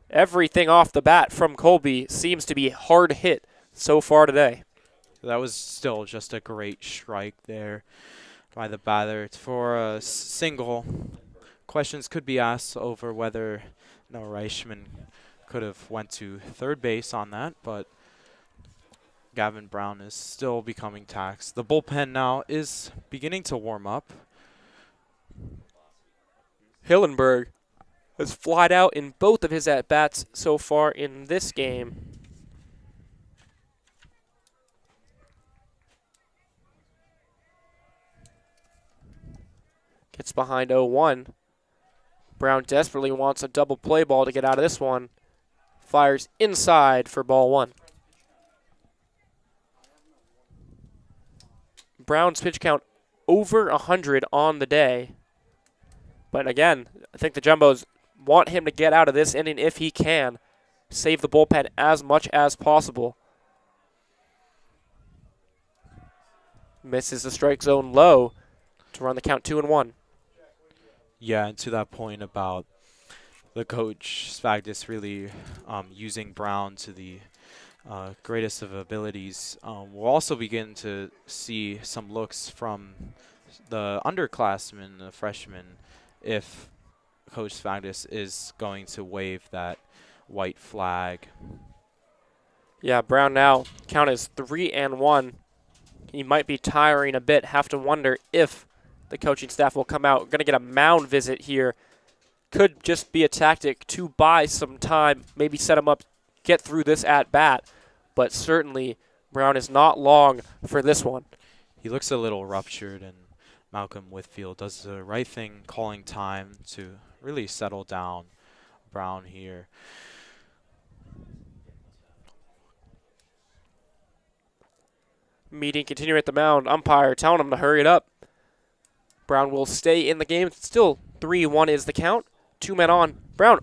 everything off the bat from Colby seems to be hard hit so far today. That was still just a great strike there by the batter for a single. Questions could be asked over whether Richman could have went to third base on that, but Gavin Brown is still becoming taxed. The bullpen now is beginning to warm up. Hillenberg has flied out in both of his at-bats so far in this game. Gets behind 0-1. Brown desperately wants a double play ball to get out of this one. Fires inside for ball 1. Brown's pitch count over 100 on the day. But again, I think the Jumbos want him to get out of this inning if he can. Save the bullpen as much as possible. Misses the strike zone low to run the count 2-1. Yeah, and to that point about the coach Svagnus really using Brown to the greatest of abilities, we'll also begin to see some looks from the underclassmen, the freshmen, if Coach Svagnus is going to wave that white flag. Yeah, Brown now count is 3-1. He might be tiring a bit. Have to wonder if the coaching staff will come out. Going to get a mound visit here. Could just be a tactic to buy some time, maybe set him up, get through this at-bat. But certainly, Brown is not long for this one. He looks a little ruptured, and Malcolm Whitfield does the right thing, calling time to really settle down Brown here. Meeting continuing at the mound. Umpire telling him to hurry it up. Brown will stay in the game. Still 3-1 is the count. 2 men on. Brown,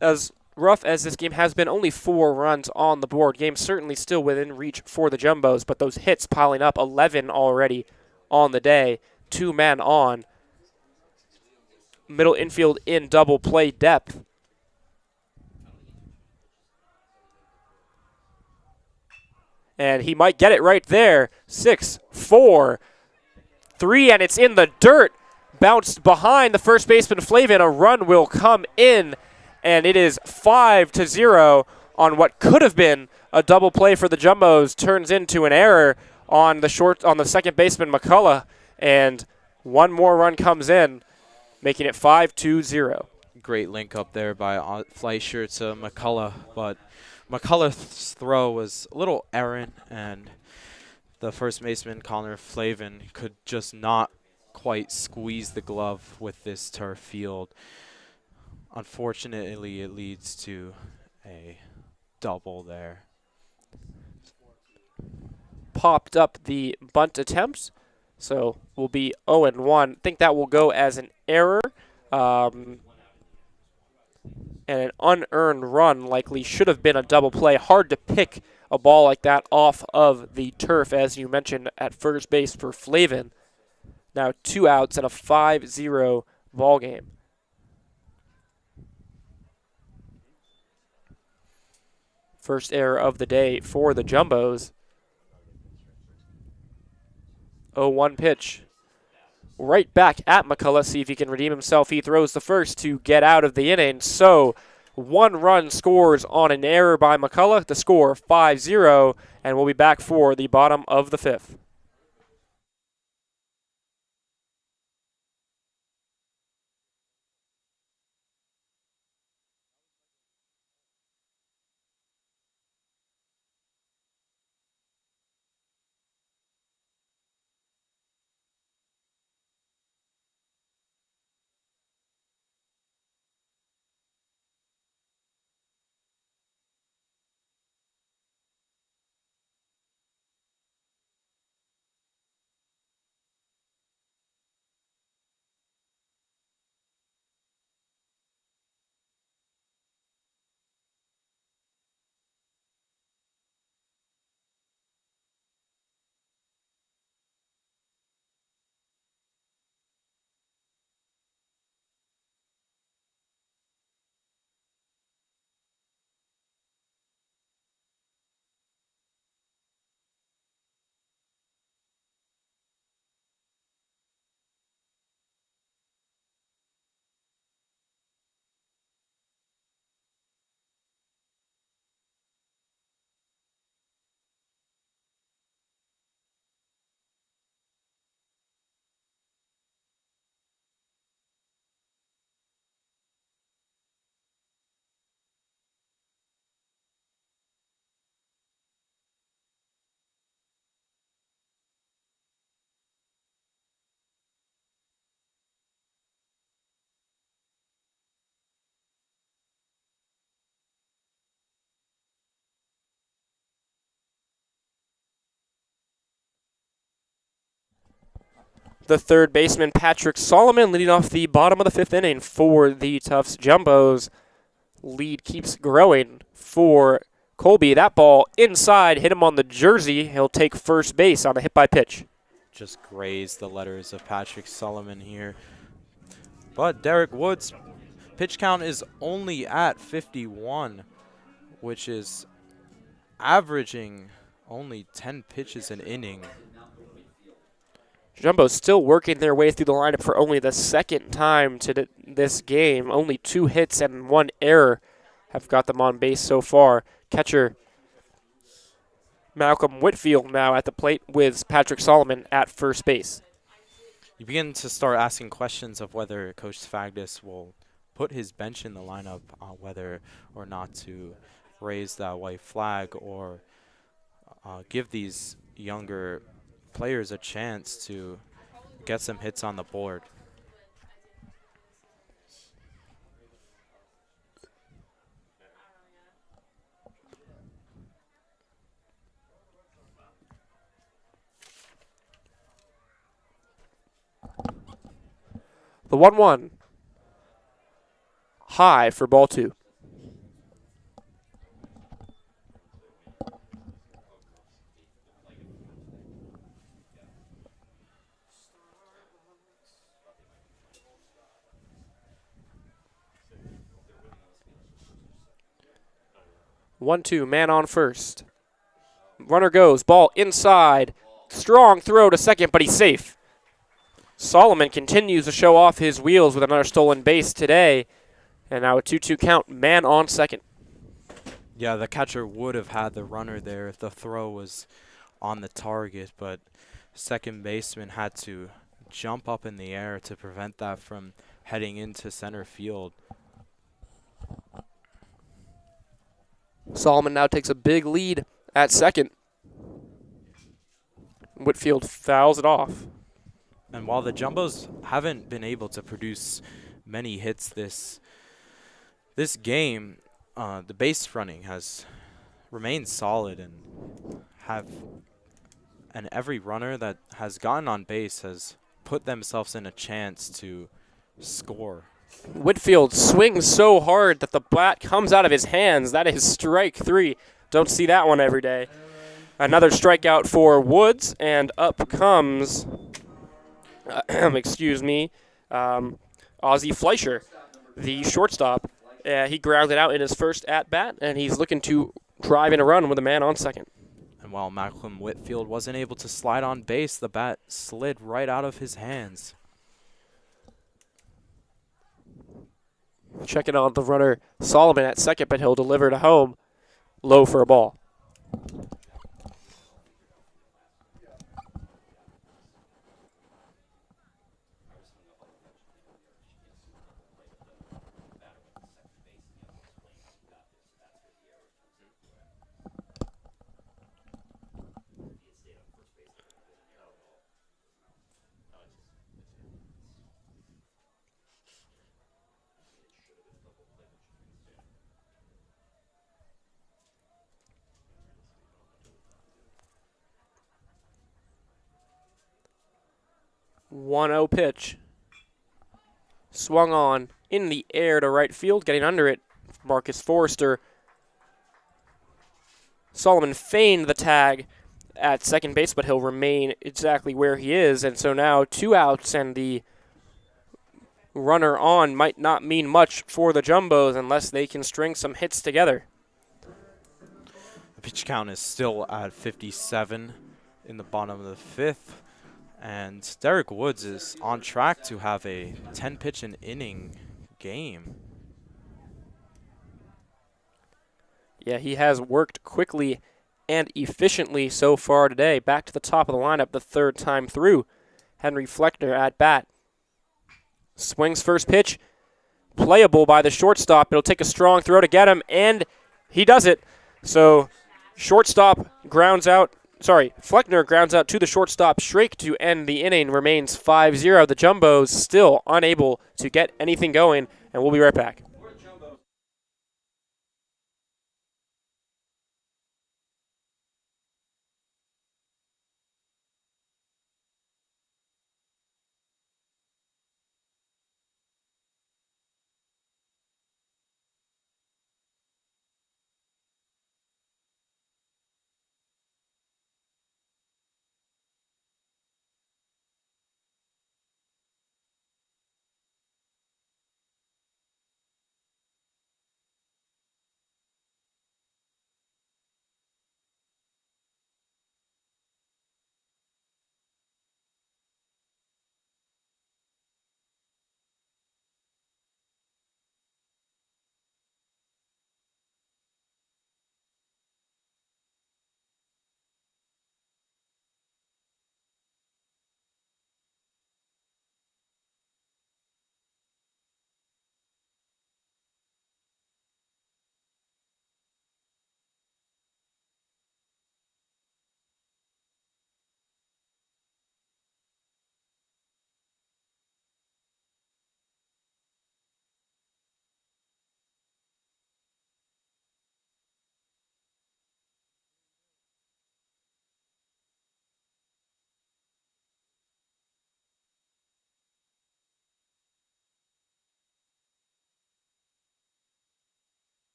as rough as this game has been, only 4 runs on the board. Game certainly still within reach for the Jumbos, but those hits piling up, 11 already on the day. 2 men on. Middle infield in double play depth. And he might get it right there. 6, 4, 3, and it's in the dirt. Bounced behind the first baseman, Flavin. A run will come in, and it is 5-0 on what could have been a double play for the Jumbos. Turns into an error on the second baseman, McCullough, and one more run comes in, making it 5-0. Great link up there by Fleischer to McCullough, but McCullough's throw was a little errant, and the first baseman, Connor Flavin, could just not quite squeeze the glove with this turf field. Unfortunately, it leads to a double there. Popped up the bunt attempts, so we'll be 0-1. I think that will go as an error. And an unearned run likely should have been a double play. Hard to pick a ball like that off of the turf, as you mentioned, at first base for Flavin. Now 2 outs and a 5-0 ball game. First error of the day for the Jumbos. 0-1 pitch. Right back at McCullough. See if he can redeem himself. He throws the first to get out of the inning. So 1 run scores on an error by McCullough. The score 5-0, and we'll be back for the bottom of the 5th. The third baseman, Patrick Solomon, leading off the bottom of the 5th inning for the Tufts Jumbos. Lead keeps growing for Colby. That ball inside, hit him on the jersey. He'll take first base on a hit by pitch. Just grazed the letters of Patrick Solomon here. But Derek Woods' pitch count is only at 51, which is averaging only 10 pitches an inning. Jumbo's still working their way through the lineup for only the second time to this game. Only 2 hits and 1 error have got them on base so far. Catcher Malcolm Whitfield now at the plate with Patrick Solomon at first base. You begin to start asking questions of whether Coach Sfagdis will put his bench in the lineup, whether or not to raise that white flag or give these younger players a chance to get some hits on the board. The 1-1. High for ball 2. One, two, man on first. Runner goes, ball inside. Strong throw to second, but he's safe. Solomon continues to show off his wheels with another stolen base today. And now a 2-2 count, man on second. Yeah, the catcher would have had the runner there if the throw was on the target, but second baseman had to jump up in the air to prevent that from heading into center field. Solomon now takes a big lead at second. Whitfield fouls it off. And while the Jumbos haven't been able to produce many hits this game, the base running has remained solid, and every runner that has gotten on base has put themselves in a chance to score. Whitfield swings so hard that the bat comes out of his hands. That is strike 3. Don't see that one every day. Another strikeout for Woods, and up comes, Ozzie Fleischer, the shortstop. He grounded out in his first at-bat, and he's looking to driving a run with a man on second. And while Malcolm Whitfield wasn't able to slide on base, the bat slid right out of his hands. Checking on the runner Solomon at second, but he'll deliver to home. Low for a ball. One 0 pitch. Swung on in the air to right field, getting under it. Marcus Forrester. Solomon feigned the tag at second base, but he'll remain exactly where he is. And so now 2 outs, and the runner on might not mean much for the Jumbos unless they can string some hits together. The pitch count is still at 57 in the bottom of the fifth. And Derek Woods is on track to have a 10-pitch an inning game. Yeah, he has worked quickly and efficiently so far today. Back to the top of the lineup the third time through. Henry Fleckner at bat. Swings first pitch. Playable by the shortstop. It'll take a strong throw to get him, and he does it. So shortstop grounds out. Fleckner grounds out to the shortstop. Strake to end the inning. Remains 5-0. The Jumbos still unable to get anything going, and we'll be right back.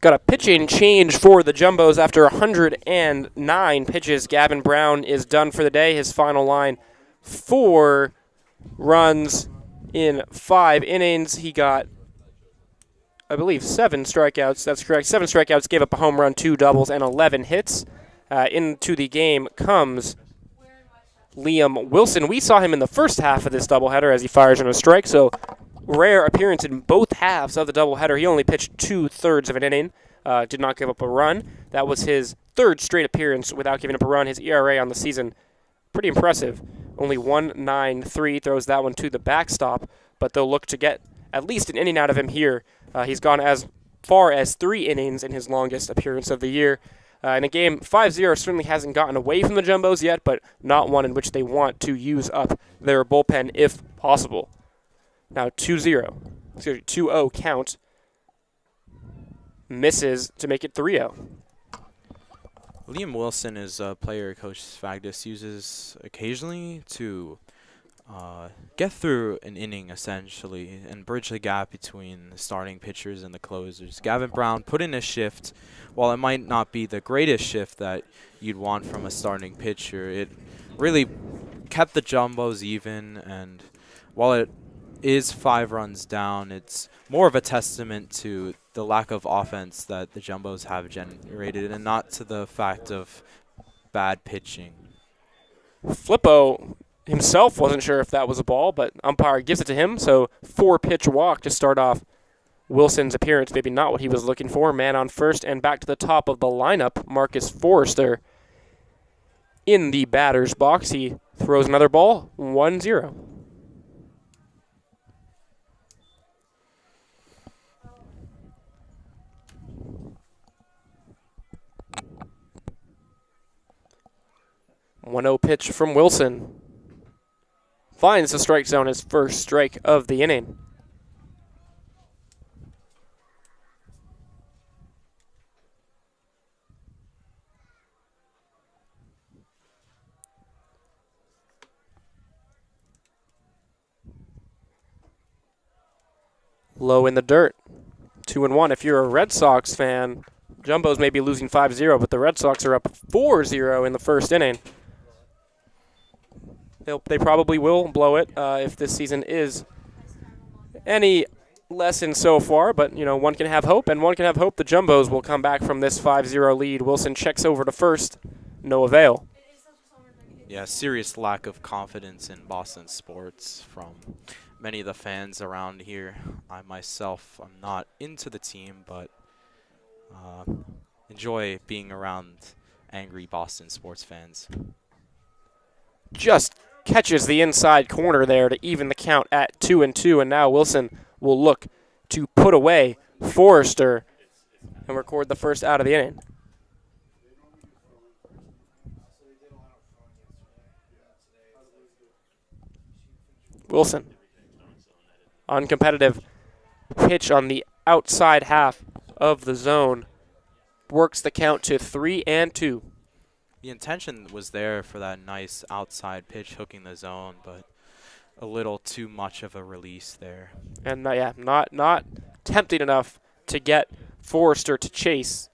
Got a pitching change for the Jumbos after 109 pitches. Gavin Brown is done for the day. His final line, 4 runs in 5 innings. He got, I believe, 7 strikeouts. That's correct. 7 strikeouts, gave up a home run, 2 doubles, and 11 hits. Into the game comes Liam Wilson. We saw him in the first half of this doubleheader as he fires on a strike, so rare appearance in both halves of the doubleheader. He only pitched 2/3 of an inning, did not give up a run. That was his 3rd straight appearance without giving up a run. His ERA on the season, pretty impressive. Only 1.93, throws that one to the backstop, but they'll look to get at least an inning out of him here. He's gone as far as 3 innings in his longest appearance of the year. In a game, 5-0 certainly hasn't gotten away from the Jumbos yet, but not one in which they want to use up their bullpen if possible. Now 2-0 count. misses to make it 3-0. Liam Wilson is a player Coach Svagdis uses occasionally to get through an inning, essentially, and bridge the gap between the starting pitchers and the closers. Gavin Brown put in a shift. While it might not be the greatest shift that you'd want from a starting pitcher, it really kept the Jumbos even, and while it is 5 runs down, it's more of a testament to the lack of offense that the Jumbos have generated and not to the fact of bad pitching. Flippo himself wasn't sure if that was a ball, but umpire gives it to him, so 4-pitch walk to start off Wilson's appearance. Maybe not what he was looking for. Man on first, and back to the top of the lineup, Marcus Forrester in the batter's box. He throws another ball, 1-0. One-0 pitch from Wilson. Finds the strike zone, his first strike of the inning. Low in the dirt. 2-1. If you're a Red Sox fan, Jumbos may be losing 5-0, but the Red Sox are up 4-0 in the first inning. They probably will blow it if this season is any lesson so far, but you know, one can have hope, and one can have hope the Jumbos will come back from this 5-0 lead. Wilson checks over to first, no avail. Yeah, serious lack of confidence in Boston sports from many of the fans around here. I myself, I'm not into the team, but enjoy being around angry Boston sports fans. Just catches the inside corner there to even the count at 2-2, and now Wilson will look to put away Forrester and record the first out of the inning. Wilson, uncompetitive pitch on the outside half of the zone, works the count to 3-2. The intention was there for that nice outside pitch hooking the zone, but a little too much of a release there. And not tempting enough to get Forrester to chase.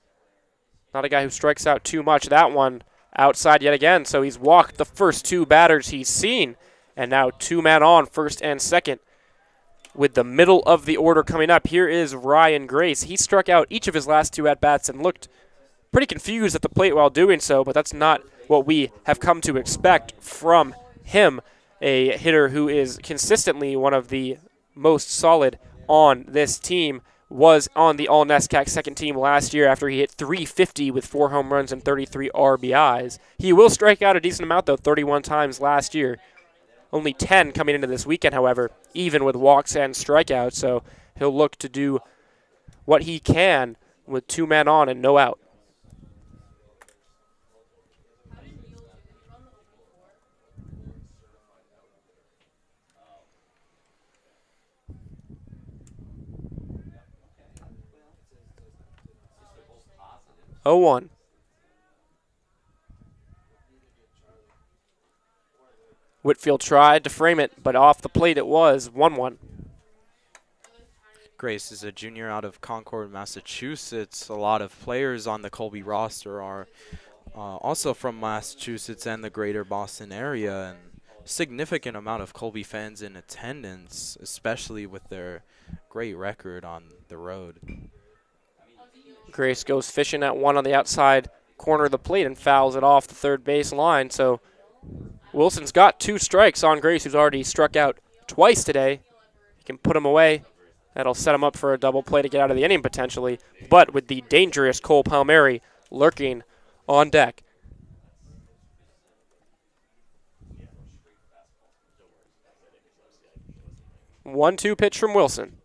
Not a guy who strikes out too much. That one outside yet again, so he's walked the first 2 batters he's seen, and now 2-man on first and second. With the middle of the order coming up, here is Ryan Grace. He struck out each of his last 2 at-bats and looked pretty confused at the plate while doing so, but that's not what we have come to expect from him, a hitter who is consistently one of the most solid on this team. Was on the All-NESCAC second team last year after he hit .350 with 4 home runs and 33 RBIs. He will strike out a decent amount, though, 31 times last year. Only 10 coming into this weekend, however, even with walks and strikeouts, so he'll look to do what he can with 2 men on and no out. Oh, 1. Whitfield tried to frame it, but off the plate it was 1-1. Grace is a junior out of Concord, Massachusetts. A lot of players on the Colby roster are also from Massachusetts and the greater Boston area, and significant amount of Colby fans in attendance, especially with their great record on the road. Grace goes fishing at 1 on the outside corner of the plate and fouls it off the third base line. So Wilson's got 2 strikes on Grace, who's already struck out twice today. He can put him away. That'll set him up for a double play to get out of the inning potentially, but with the dangerous Cole Palmieri lurking on deck. One-two pitch from Wilson.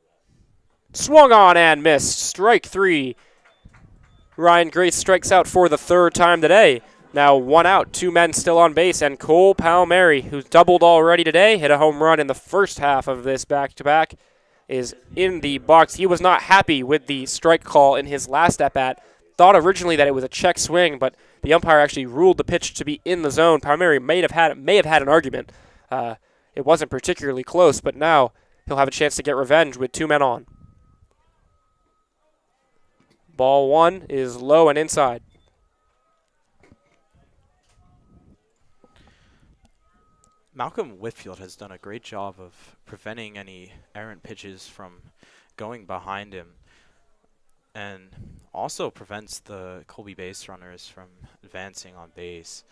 Swung on and missed. Strike 3. Ryan Grace strikes out for the 3rd time today. Now 1 out, 2 men still on base, and Cole Palmieri, who's doubled already today, hit a home run in the first half of this back-to-back. is in the box. He was not happy with the strike call in his last at-bat. Thought originally that it was a check swing, but the umpire actually ruled the pitch to be in the zone. Palmieri may have had an argument. It wasn't particularly close, but now he'll have a chance to get revenge with 2 men on. Ball 1 is low and inside. Malcolm Whitfield has done a great job of preventing any errant pitches from going behind him, and also prevents the Colby base runners from advancing on base.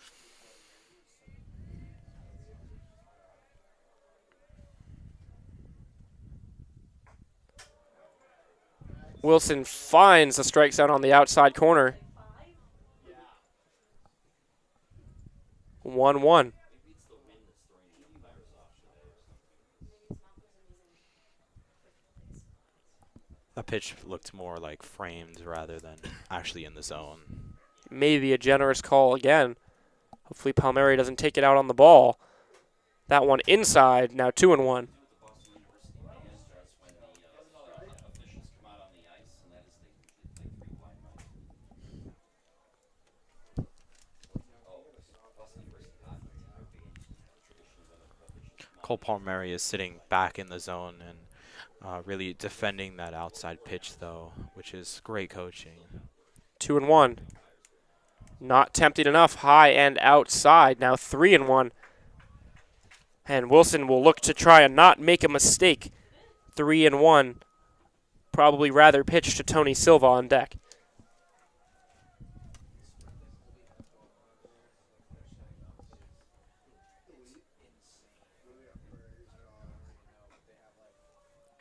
Wilson finds the strike zone on the outside corner. 1-1. The pitch looked more like framed rather than actually in the zone. Maybe a generous call again. Hopefully Palmieri doesn't take it out on the ball. That one inside, now 2-1. Cole Palmieri is sitting back in the zone and really defending that outside pitch, though, which is great coaching. 2-1. Not tempting enough, high and outside. Now 3-1. And Wilson will look to try and not make a mistake. 3-1. Probably rather pitch to Tony Silva on deck.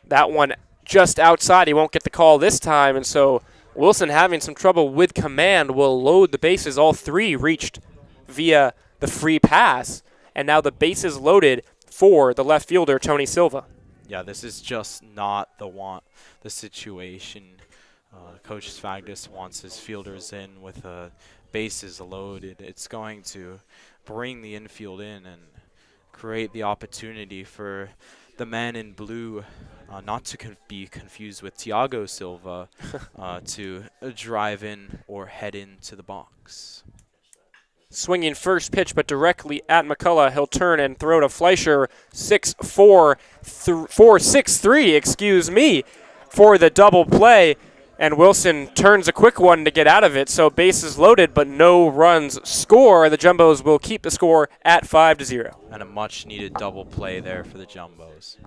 That one just outside. He won't get the call this time, and so Wilson, having some trouble with command, will load the bases. All 3 reached via the free pass, and now the bases loaded for the left fielder, Tony Silva. Yeah, this is just not the situation. Coach Svagdis wants his fielders in with bases loaded. It's going to bring the infield in and create the opportunity for the man in blue, not to be confused with Thiago Silva, to drive in or head into the box. Swinging first pitch, but directly at McCullough. He'll turn and throw to Fleischer. 6-4-6-3, excuse me, for the double play. And Wilson turns a quick one to get out of it. So bases loaded, but no runs score. The Jumbos will keep the score at 5-0. And a much-needed double play there for the Jumbos.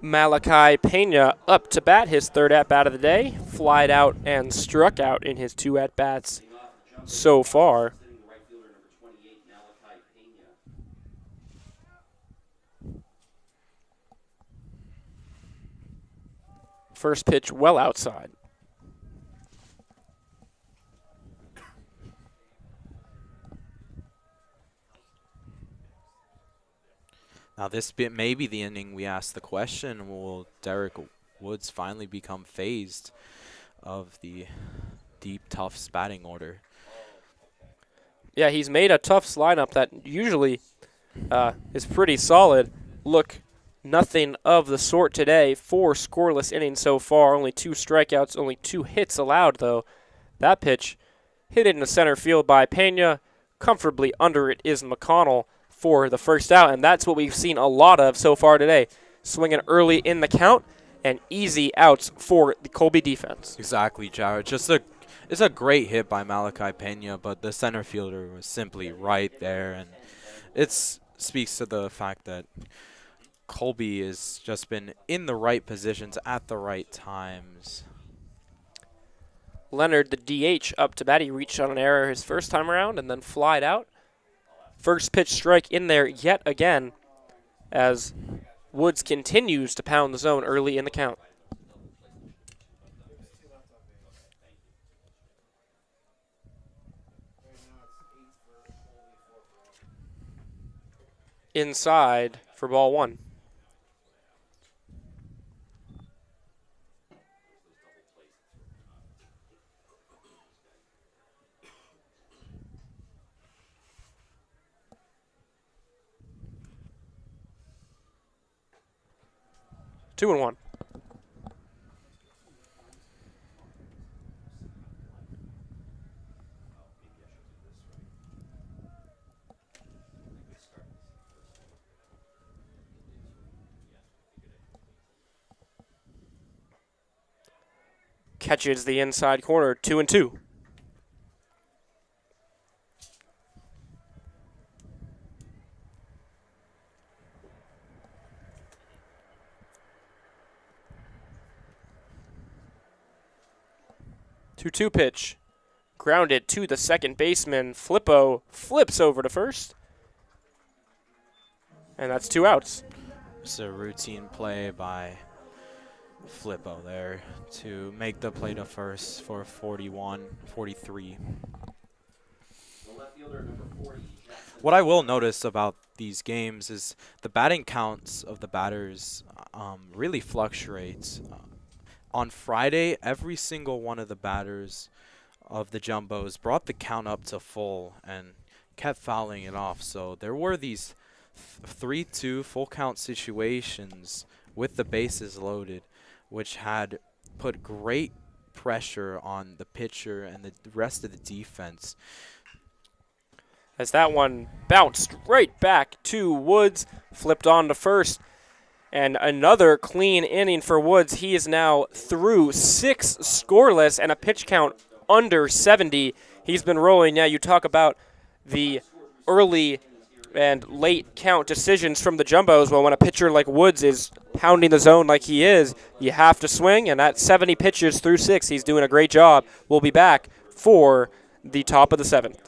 Malachi Pena up to bat, his 3rd at-bat of the day. Flied out and struck out in his 2 at-bats so far. First pitch well outside. Now this may be the inning we asked the question, will Derek Woods finally become phased of the deep Tufts batting order? Yeah, he's made a Tufts lineup that usually is pretty solid look Nothing of the sort today. 4 scoreless innings so far. Only 2 strikeouts, only 2 hits allowed, though. That pitch hit it in the center field by Pena. Comfortably under it is McConnell for the first out, and that's what we've seen a lot of so far today. Swinging early in the count and easy outs for the Colby defense. Exactly, Jared. It's a great hit by Malachi Pena, but the center fielder was simply right there, and it speaks to the fact that Colby has just been in the right positions at the right times. Leonard, the DH, up to bat. He reached on an error his first time around and then flied out. First pitch strike in there yet again as Woods continues to pound the zone early in the count. Inside for ball 1. Two and 1. Catches the inside corner. 2 and 2. Two pitch. Grounded to the second baseman. Flippo flips over to first. And that's 2 outs. It's a routine play by Flippo there to make the play to first for 43. What I will notice about these games is the batting counts of the batters really fluctuates. On Friday, every single one of the batters of the Jumbos brought the count up to full and kept fouling it off. So there were these 3-2 full count situations with the bases loaded, which had put great pressure on the pitcher and the rest of the defense. As that one bounced right back to Woods, flipped on to first. And another clean inning for Woods. He is now through 6 scoreless and a pitch count under 70. He's been rolling. Now you talk about the early and late count decisions from the Jumbos. Well, when a pitcher like Woods is pounding the zone like he is, you have to swing. And at 70 pitches through 6, he's doing a great job. We'll be back for the top of the 7th.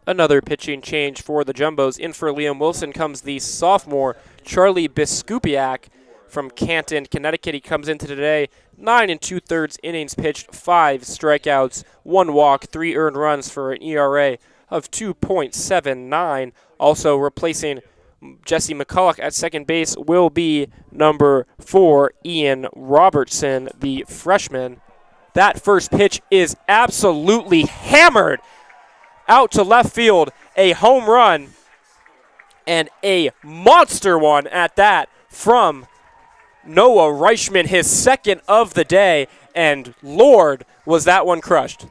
Another pitching change for the Jumbos. In for Liam Wilson comes the sophomore Charlie Biskupiak from Canton, Connecticut. He comes into today 9 2/3 innings pitched, 5 strikeouts, 1 walk, 3 earned runs for an ERA of 2.79. Also replacing Jesse McCulloch at second base will be number 4, Ian Robertson, the freshman. That first pitch is absolutely hammered out to left field. A home run, and a monster one at that from Noah Richman, his second of the day. And Lord, was that one crushed.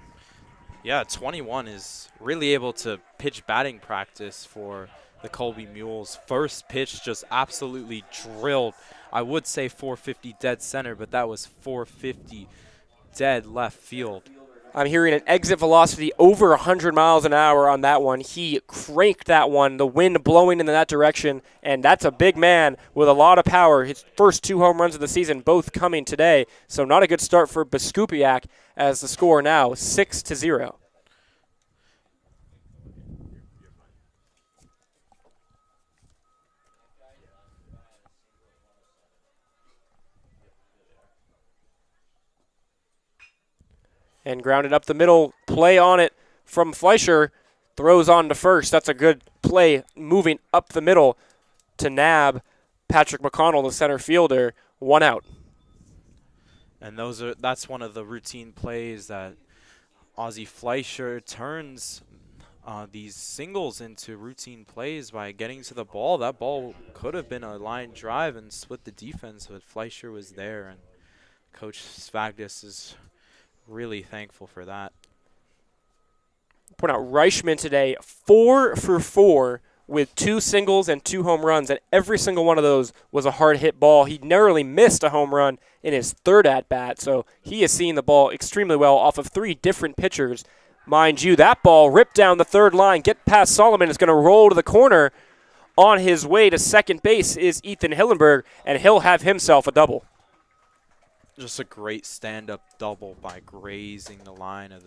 Yeah, 21 is really able to pitch batting practice for the Colby Mules. First pitch just absolutely drilled. I would say 450 dead center, but that was 450 dead left field. I'm hearing an exit velocity over 100 miles an hour on that one. He cranked that one, the wind blowing in that direction, and that's a big man with a lot of power. His first 2 home runs of the season, both coming today, so not a good start for Biskupiak as the score now 6-0. And grounded up the middle, play on it from Fleischer, throws on to first. That's a good play moving up the middle to nab Patrick McConnell, the center fielder, 1 out. And that's one of the routine plays that Ozzie Fleischer turns these singles into routine plays by getting to the ball. That ball could have been a line drive and split the defense, but Fleischer was there, and Coach Svagdis is really thankful for that. Point out Reichman today, 4 for 4 with 2 singles and 2 home runs, and every single one of those was a hard hit ball. He narrowly missed a home run in his third at bat, so he is seeing the ball extremely well off of 3 different pitchers. Mind you, that ball ripped down the third line, get past Solomon, is going to roll to the corner. On his way to second base is Ethan Hillenberg, and he'll have himself a double. Just a great stand-up double by grazing the line of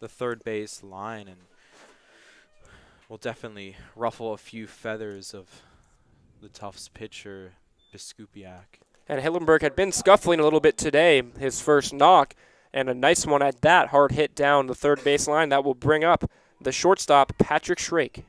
the third base line, and will definitely ruffle a few feathers of the Tufts pitcher, Biskupiak. And Hillenberg had been scuffling a little bit today, his first knock, and a nice one at that, hard hit down the third base line. That will bring up the shortstop, Patrick Schrake.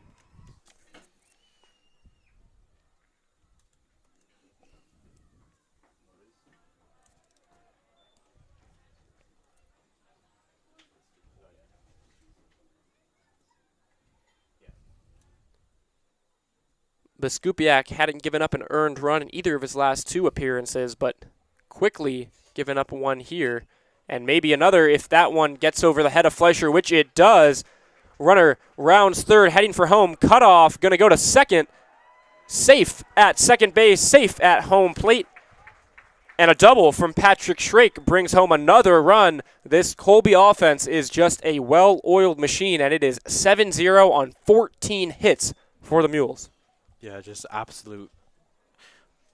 Biskupiak hadn't given up an earned run in either of his last 2 appearances, but quickly given up one here. And maybe another if that one gets over the head of Fleischer, which it does. Runner rounds third, heading for home. Cutoff, going to go to second. Safe at second base, safe at home plate. And a double from Patrick Schrake brings home another run. This Colby offense is just a well-oiled machine, and it is 7-0 on 14 hits for the Mules. Yeah, just absolute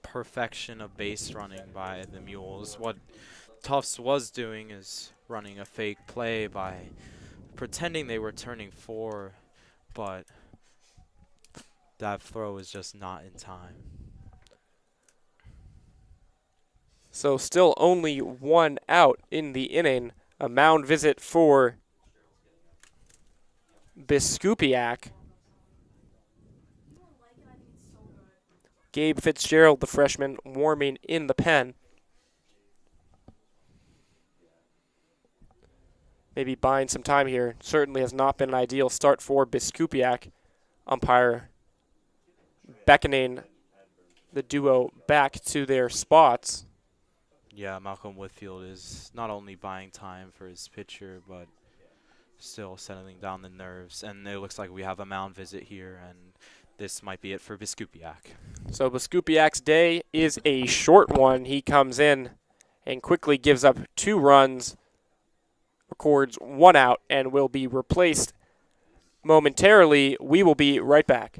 perfection of base running by the Mules. What Tufts was doing is running a fake play by pretending they were turning 4, but that throw is just not in time. So still only 1 out in the inning. A mound visit for Biskupiak. Gabe Fitzgerald, the freshman, warming in the pen. Maybe buying some time here. Certainly has not been an ideal start for Biskupiak. Umpire beckoning the duo back to their spots. Yeah, Malcolm Whitfield is not only buying time for his pitcher, but still settling down the nerves. And it looks like we have a mound visit here, and this might be it for Biskupiak. So Biskupiak's day is a short one. He comes in and quickly gives up 2 runs, records 1 out, and will be replaced momentarily. We will be right back.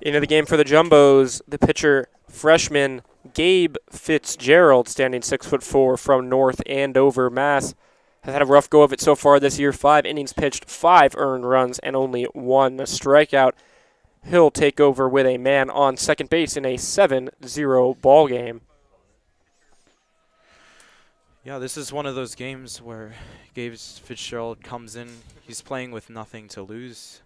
Into the game for the Jumbos, the pitcher, freshman Gabe Fitzgerald, standing 6'4" from North Andover, Mass. Has had a rough go of it so far this year. 5 innings pitched, 5 earned runs, and only 1 strikeout. He'll take over with a man on second base in a 7-0 ball game. Yeah, this is one of those games where Gabe Fitzgerald comes in. He's playing with nothing to lose.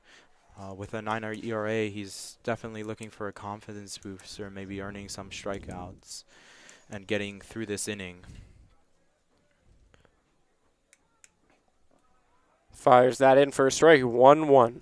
With a 9 ERA, he's definitely looking for a confidence booster, maybe earning some strikeouts and getting through this inning. Fires that in for a strike, 1-1.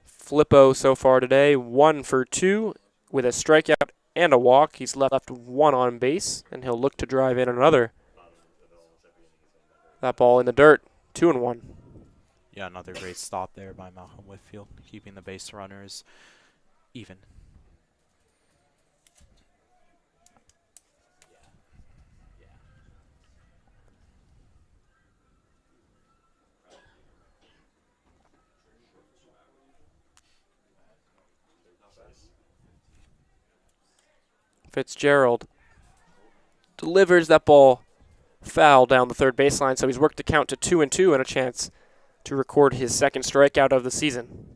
Flippo so far today, 1 for 2 with a strikeout and a walk. He's left 1 on base, and he'll look to drive in another. That ball in the dirt, 2-1. Yeah, another great stop there by Malcolm Whitfield, keeping the base runners even. Fitzgerald delivers that ball foul down the third baseline, so he's worked the count to 2-2 and a chance to record his second strikeout of the season.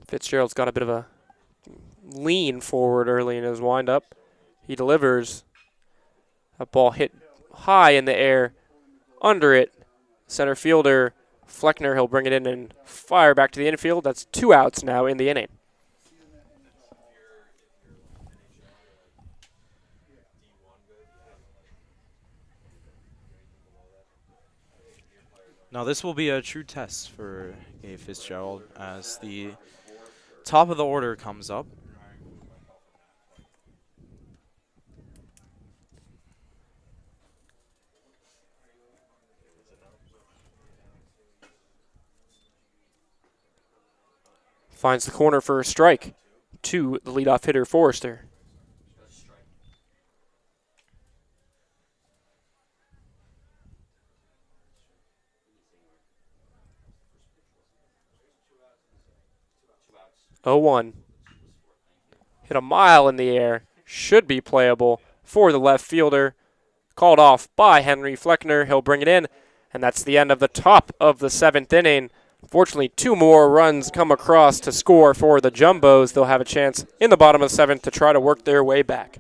Fitzgerald's got a bit of a lean forward early in his windup. He delivers. A ball hit high in the air. Under it, center fielder Fleckner, he'll bring it in and fire back to the infield. That's 2 outs now in the inning. Now this will be a true test for Gabe Fitzgerald as the top of the order comes up. Finds the corner for a strike to the leadoff hitter, Forrester. Oh, 1. Hit a mile in the air. Should be playable for the left fielder. Called off by Henry Fleckner. He'll bring it in, and that's the end of the top of the 7th inning. Fortunately, 2 more runs come across to score for the Jumbos. They'll have a chance in the bottom of the 7th to try to work their way back.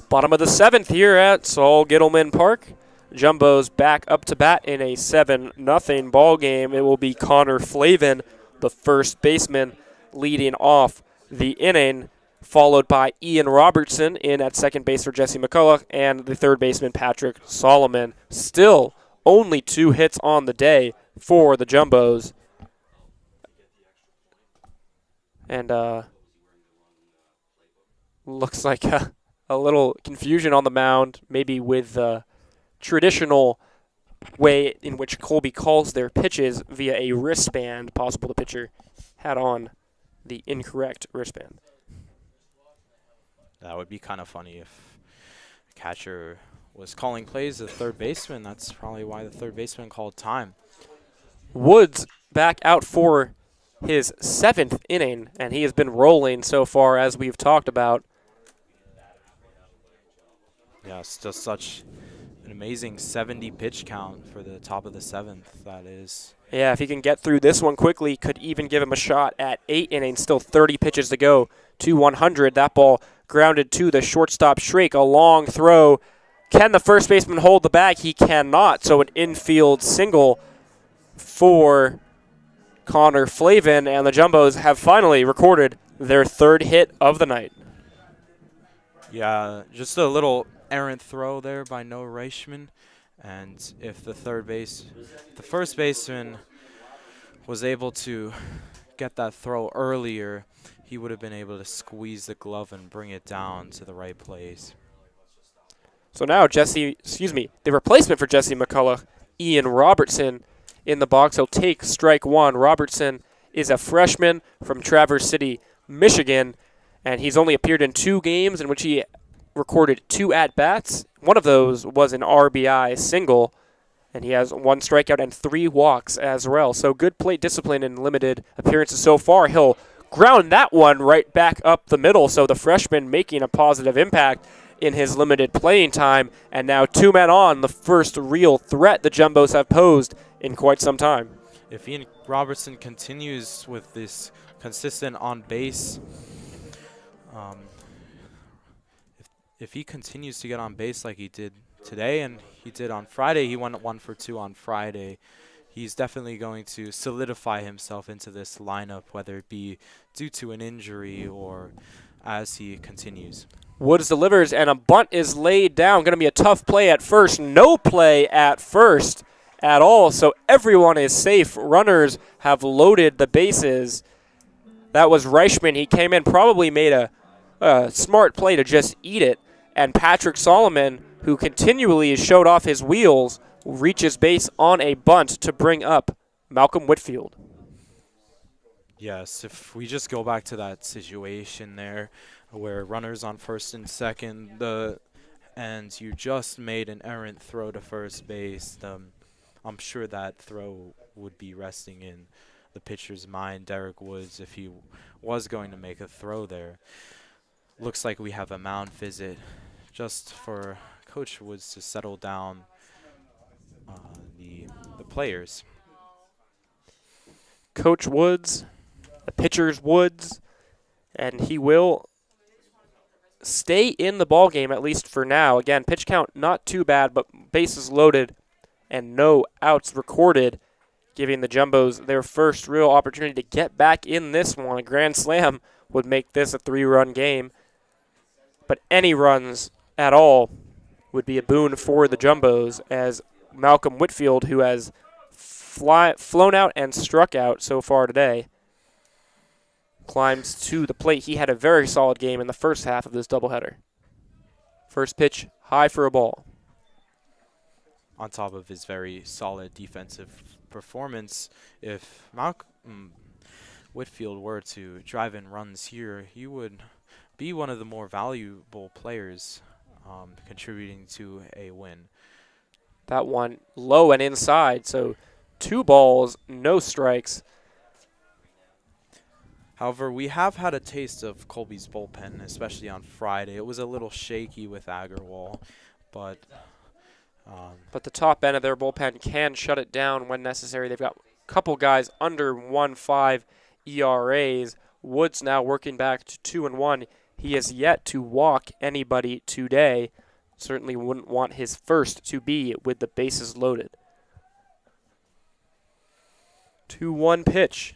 Bottom of the 7th here at Saul Gittleman Park. Jumbos back up to bat in a 7-0 ball game. It will be Connor Flavin, the first baseman, leading off the inning, followed by Ian Robertson in at second base for Jesse McCullough, and the third baseman Patrick Solomon. Still only 2 hits on the day for the Jumbos. And looks like a little confusion on the mound, maybe with the traditional way in which Colby calls their pitches via a wristband. Possible the pitcher had on the incorrect wristband. That would be kind of funny if the catcher was calling plays the third baseman. That's probably why the third baseman called time. Woods back out for his 7th inning, and he has been rolling so far, as we've talked about. Yeah, it's just such an amazing 70 pitch count for the top of the 7th, that is. Yeah, if he can get through this one quickly, could even give him a shot at 8 innings, still 30 pitches to go to 100. That ball grounded to the shortstop Shrake, a long throw. Can the first baseman hold the bag? He cannot, so an infield single for Connor Flavin, and the Jumbos have finally recorded their 3rd hit of the night. Yeah, just a little errant throw there by Noah Richman. And if the first baseman was able to get that throw earlier, he would have been able to squeeze the glove and bring it down to the right place. So now the replacement for Jesse McCullough, Ian Robertson, in the box. He'll take strike 1. Robertson is a freshman from Traverse City, Michigan, and he's only appeared in 2 games in which he recorded 2 at-bats. One of those was an RBI single, and he has 1 strikeout and 3 walks as well. So good plate discipline in limited appearances so far. He'll ground that one right back up the middle, so the freshman making a positive impact in his limited playing time. And now 2 men on, the first real threat the Jumbos have posed in quite some time. If Ian Robertson continues with this consistent on-base, if he continues to get on base like he did today and he did on Friday, he went 1 for 2 on Friday, he's definitely going to solidify himself into this lineup, whether it be due to an injury or as he continues. Woods delivers, and a bunt is laid down. Going to be a tough play at first. No play at first at all, so everyone is safe. Runners have loaded the bases. That was Reichman. He came in, probably made a smart play to just eat it. And Patrick Solomon, who continually showed off his wheels, reaches base on a bunt to bring up Malcolm Whitfield. Yes, if we just go back to that situation there where runners on first and second, and you just made an errant throw to first base, I'm sure that throw would be resting in the pitcher's mind, Derek Woods, if he was going to make a throw there. Looks like we have a mound visit just for Coach Woods to settle down the players. Coach Woods, the pitcher's Woods, and he will stay in the ball game at least for now. Again, pitch count not too bad, but bases loaded and no outs recorded, giving the Jumbos their first real opportunity to get back in this one. A grand slam would make this a 3-run game, but any runs at all would be a boon for the Jumbos, as Malcolm Whitfield, who has flown out and struck out so far today, climbs to the plate. He had a very solid game in the first half of this doubleheader. First pitch, high for a ball. On top of his very solid defensive performance, if Malcolm Whitfield were to drive in runs here, he would be one of the more valuable players contributing to a win. That one low and inside, so 2 balls, no strikes. However, we have had a taste of Colby's bullpen, especially on Friday. It was a little shaky with Agarwal, but the top end of their bullpen can shut it down when necessary. They've got a couple guys under 1.5 ERAs. Woods now working back to 2-1. He has yet to walk anybody today. Certainly wouldn't want his first to be with the bases loaded. 2-1 pitch.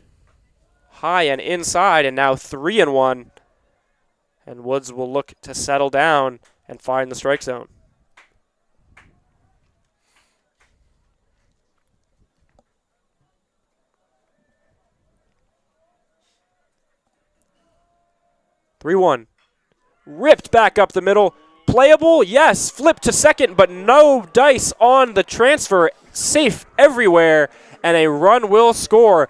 High and inside, and now 3-1. And Woods will look to settle down and find the strike zone. 3-1. Ripped back up the middle. Playable, yes. Flip to second, but no dice on the transfer. Safe everywhere, and a run will score.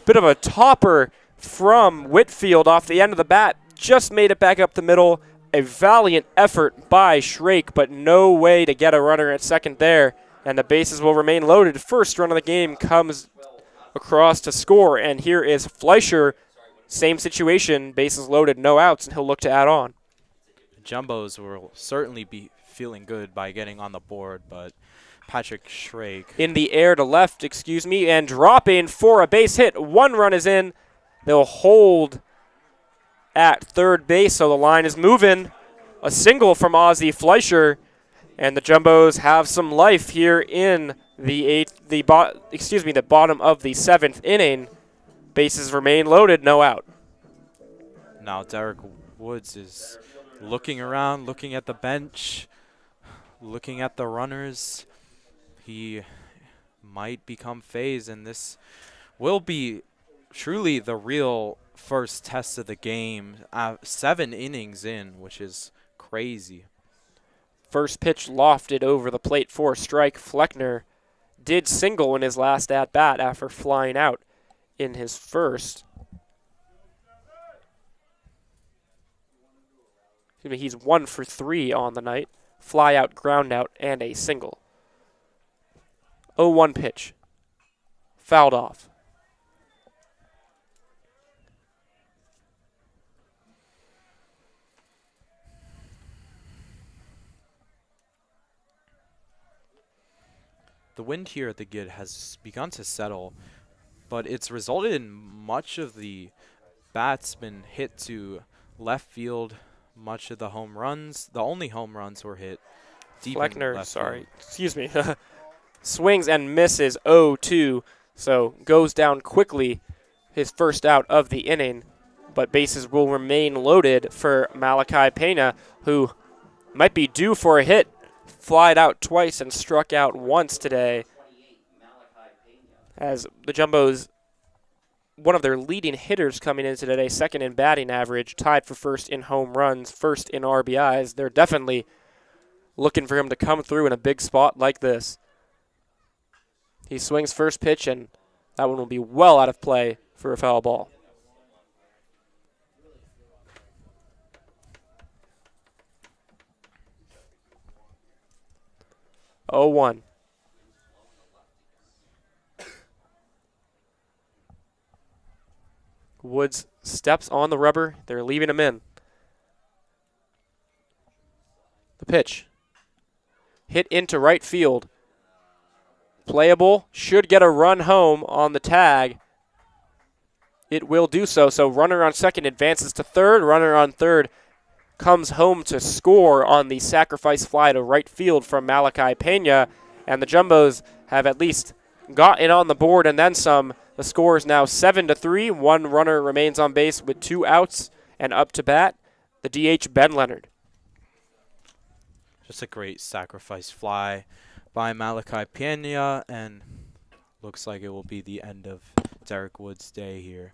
Bit of a topper from Whitfield off the end of the bat. Just made it back up the middle. A valiant effort by Shrake, but no way to get a runner at second there. And the bases will remain loaded. First run of the game comes across to score, and here is Fleischer. Same situation, bases loaded, no outs, and he'll look to add on. Jumbos will certainly be feeling good by getting on the board, but Patrick Shrake. In the air to left, excuse me, and dropping for a base hit. One run is in. They'll hold at third base, so the line is moving. A single from Ozzie Fleischer, and the Jumbos have some life here in the bottom of the 7th inning. Bases remain loaded, no out. Now Derek Woods is looking around, looking at the bench, looking at the runners. He might become phased, and this will be truly the real first test of the game. 7 innings in, which is crazy. First pitch lofted over the plate for a strike. Fleckner did single in his last at-bat after flying out in his first. He's 1 for 3 on the night. Fly out, ground out, and a single. 0-1 pitch. Fouled off. The wind here at the Gid has begun to settle, but it's resulted in much of the bats been hit to left field. Much of the home runs, the only home runs were hit deep in Fleckner, left sorry, field. excuse me, swings and misses 0-2, so goes down quickly, his first out of the inning, but bases will remain loaded for Malachi Pena, who might be due for a hit. Flied out twice and struck out once today, as the Jumbos, one of their leading hitters coming into today, second in batting average, tied for first in home runs, first in RBIs. They're definitely looking for him to come through in a big spot like this. He swings first pitch, and that one will be well out of play for a foul ball. Oh, 1. Woods steps on the rubber. They're leaving him in. The pitch. Hit into right field. Playable. Should get a run home on the tag. It will do so. So runner on second advances to third. Runner on third comes home to score on the sacrifice fly to right field from Malachi Pena. And the Jumbos have at least gotten on the board and then some. The score is now 7-3. One runner remains on base with 2 outs, and up to bat, the DH Ben Leonard. Just a great sacrifice fly by Malachi Pena, and looks like it will be the end of Derek Woods' day here.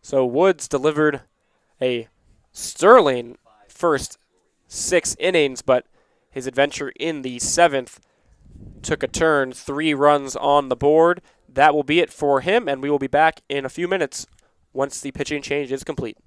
So Woods delivered a sterling first 6 innings, but his adventure in the 7th took a turn. 3 runs on the board. That will be it for him, and we will be back in a few minutes once the pitching change is complete.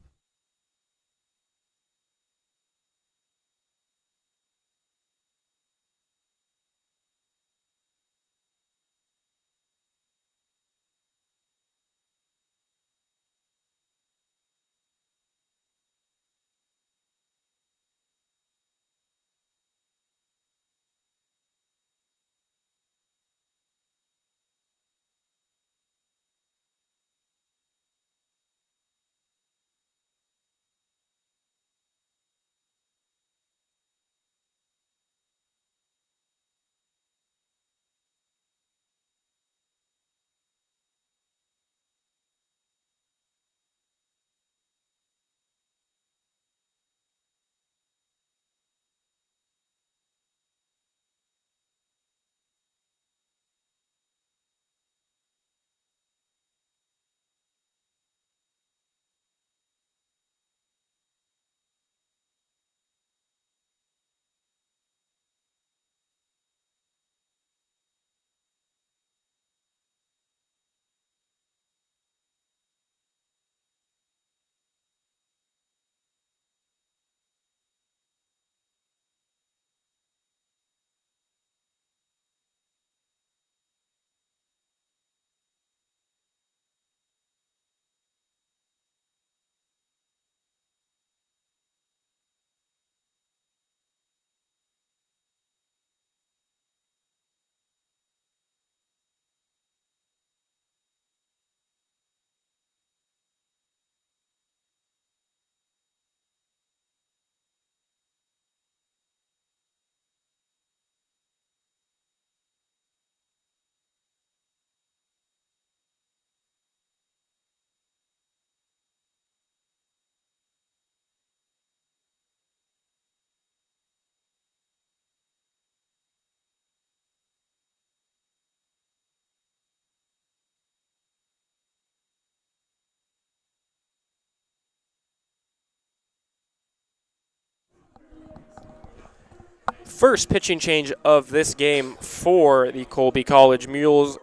first pitching change of this game for the Colby College Mules.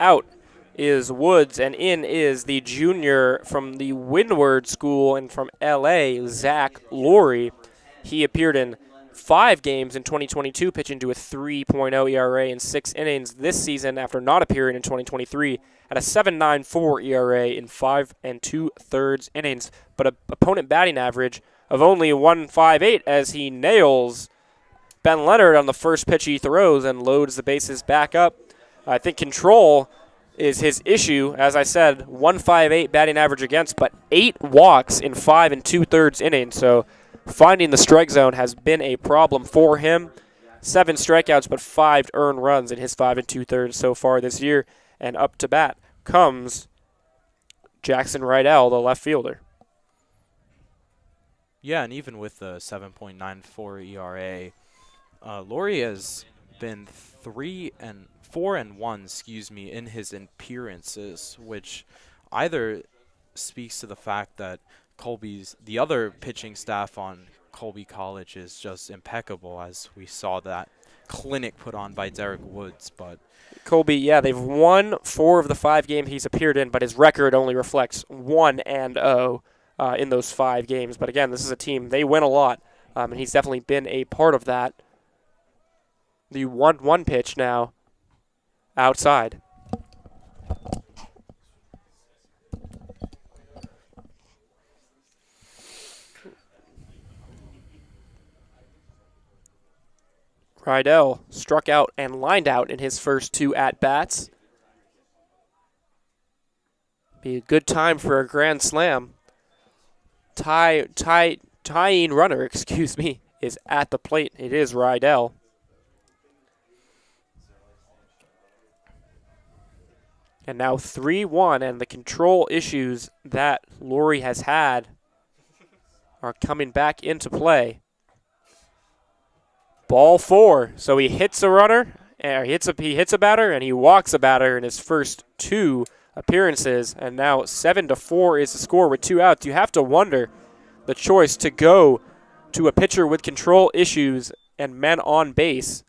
Out is Woods, and in is the junior from the Windward School and from L.A., Zach Laurie. He appeared in 5 games in 2022, pitching to a 3.0 ERA in 6 innings this season after not appearing in 2023 at a 7.94 ERA in 5 2/3 innings, but an opponent batting average of only 1.58 as he nails Ben Leonard on the first pitch he throws and loads the bases back up. I think control is his issue. As I said, 1.58 batting average against, but 8 walks in 5 2/3 innings. So finding the strike zone has been a problem for him. 7 strikeouts, but 5 earned runs in his 5 2/3 so far this year. And up to bat comes Jackson Rydell, the left fielder. Yeah, and even with the 7.94 ERA, Laurie has been 4-1, in his appearances, which either speaks to the fact that the other pitching staff on Colby College is just impeccable, as we saw that clinic put on by Derek Woods. But Colby, yeah, they've won 4 of the 5 games he's appeared in, but his record only reflects 1-0 in those 5 games. But again, this is a team, they win a lot, and he's definitely been a part of that. The 1-1 pitch now outside. Rydell struck out and lined out in his first 2 at-bats. Be a good time for a grand slam. Tying runner, is at the plate. It is Rydell. And now 3-1, and the control issues that Laurie has had are coming back into play. Ball 4. So he hits a runner, he hits a batter, and he walks a batter in his first 2 appearances. And now 7-4 is the score with 2 outs. You have to wonder the choice to go to a pitcher with control issues and men on base.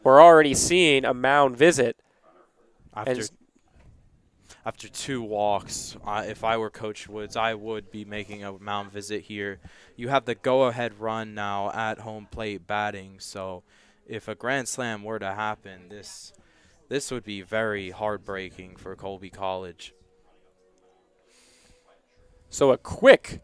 We're already seeing a mound visit. After 2 walks, if I were Coach Woods, I would be making a mound visit here. You have the go-ahead run now at home plate batting, so if a grand slam were to happen, this would be very heartbreaking for Colby College. So a quick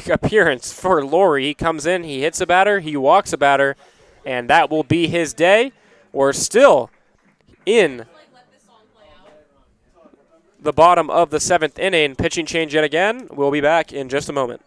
appearance for Laurie. He comes in, he hits a batter, he walks a batter, and that will be his day. We're still in the bottom of the 7th inning. Pitching change yet again. We'll be back in just a moment.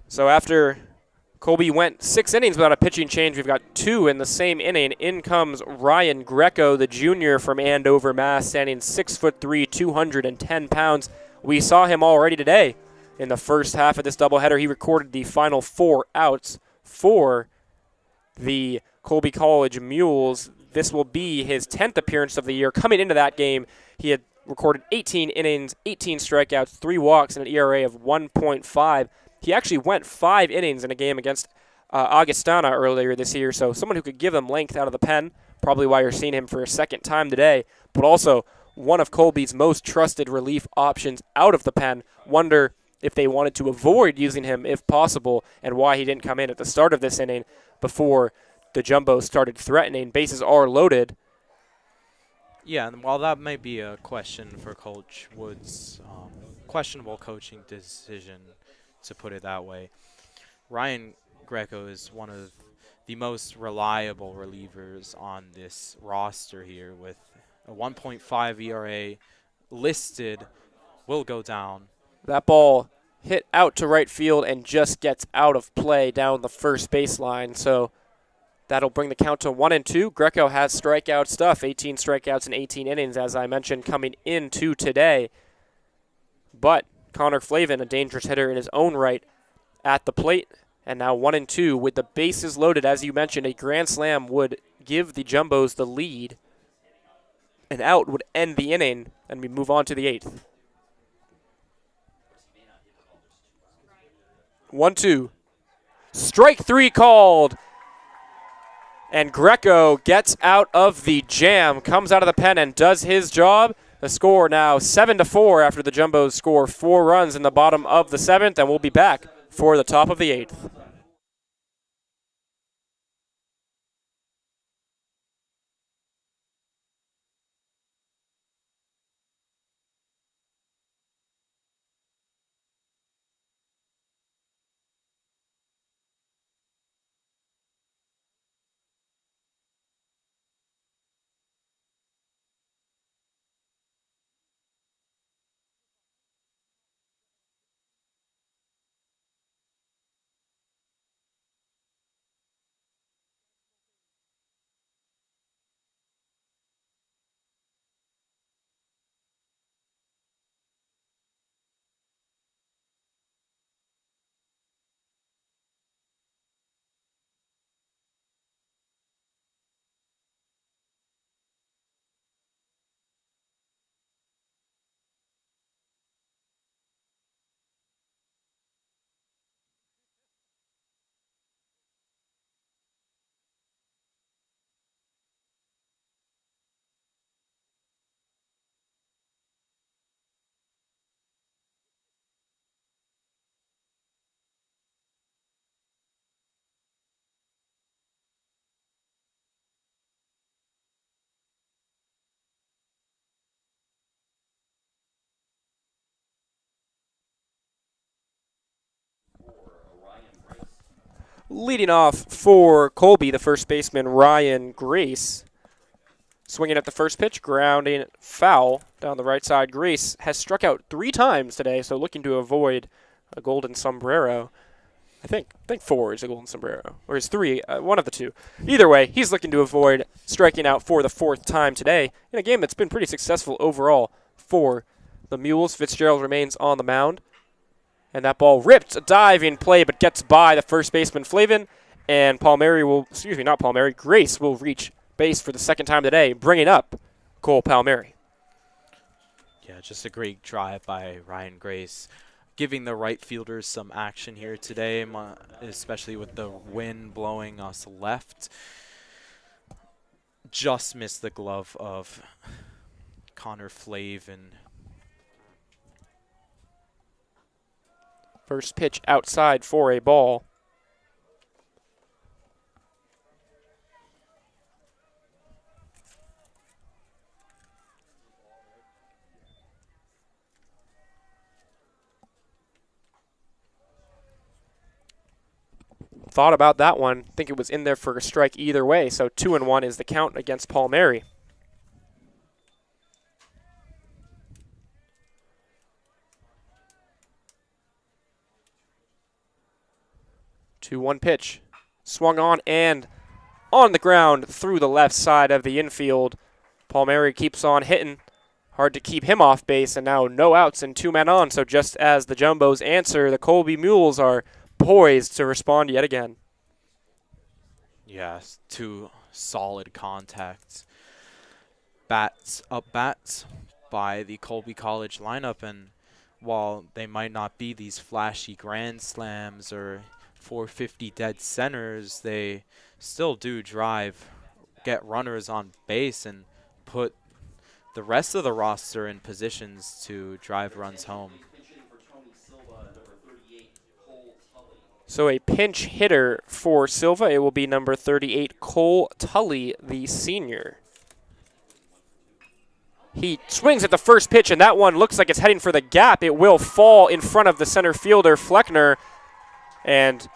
So after Colby went 6 innings without a pitching change, we've got 2 in the same inning. In comes Ryan Greco, the junior from Andover, Mass., standing 6'3", 210 pounds. We saw him already today in the first half of this doubleheader. He recorded the final 4 outs for the Colby College Mules. This will be his 10th appearance of the year. Coming into that game, he had recorded 18 innings, 18 strikeouts, 3 walks, and an ERA of 1.5. He actually went 5 innings in a game against Augustana earlier this year, so someone who could give them length out of the pen, probably why you're seeing him for a second time today, but also one of Colby's most trusted relief options out of the pen. Wonder if they wanted to avoid using him if possible, and why he didn't come in at the start of this inning before the Jumbos started threatening. Bases are loaded. Yeah, and while that might be a question for Coach Wood's questionable coaching decision, to put it that way, Ryan Greco is one of the most reliable relievers on this roster here with a 1.5 ERA listed, will go down. That ball hit out to right field and just gets out of play down the first baseline, so that'll bring the count to 1-2. Greco has strikeout stuff, 18 strikeouts in 18 innings, as I mentioned, coming into today. But Connor Flavin, a dangerous hitter in his own right, at the plate. And now 1-2 with the bases loaded. As you mentioned, a grand slam would give the Jumbos the lead. An out would end the inning, and we move on to the 8th. 1-2. Strike 3 called. And Greco gets out of the jam, comes out of the pen and does his job. The score now 7-4 after the Jumbos score 4 runs in the bottom of the 7th, and we'll be back for the top of the 8th. Leading off for Colby, the first baseman, Ryan Grace. Swinging at the first pitch, grounding foul down the right side. Grace has struck out 3 times today, so looking to avoid a golden sombrero. I think 4 is a golden sombrero, or is 3, one of the 2. Either way, he's looking to avoid striking out for the 4th time today in a game that's been pretty successful overall for the Mules. Fitzgerald remains on the mound. And that ball ripped a diving play, but gets by the first baseman, Flavin. And Grace will reach base for the 2nd time today, bringing up Cole Palmieri. Yeah, just a great drive by Ryan Grace, giving the right fielders some action here today, especially with the wind blowing us left. Just missed the glove of Connor Flavin. First pitch outside for a ball. Thought about that one. Think it was in there for a strike either way. So 2-1 is the count against Palmieri. 2-1 pitch. Swung on and on the ground through the left side of the infield. Palmieri keeps on hitting. Hard to keep him off base, and now no outs and 2 men on. So just as the Jumbos answer, the Colby Mules are poised to respond yet again. Yes, 2 solid contacts. Bats up bats, by the Colby College lineup, and while they might not be these flashy grand slams or 450 dead centers, they still do drive, get runners on base, and put the rest of the roster in positions to drive runs home. So a pinch hitter for Silva. It will be number 38, Cole Tully, the senior. He swings at the first pitch, and that one looks like it's heading for the gap. It will fall in front of the center fielder, Fleckner, and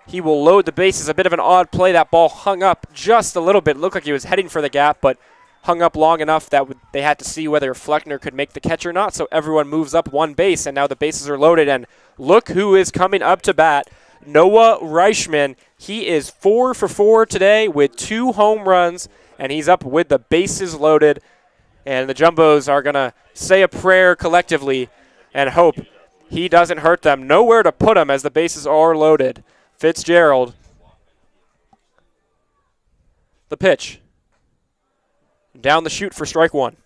he will load the bases. A bit of an odd play. That ball hung up just a little bit. Looked like he was heading for the gap, but hung up long enough that they had to see whether Fleckner could make the catch or not. So everyone moves up one base, and now the bases are loaded. And look who is coming up to bat. Noah Richman. He is 4 for 4 today with 2 home runs, and he's up with the bases loaded. And the Jumbos are going to say a prayer collectively and hope he doesn't hurt them. Nowhere to put him as the bases are loaded. Fitzgerald. The pitch. Down the chute for strike one.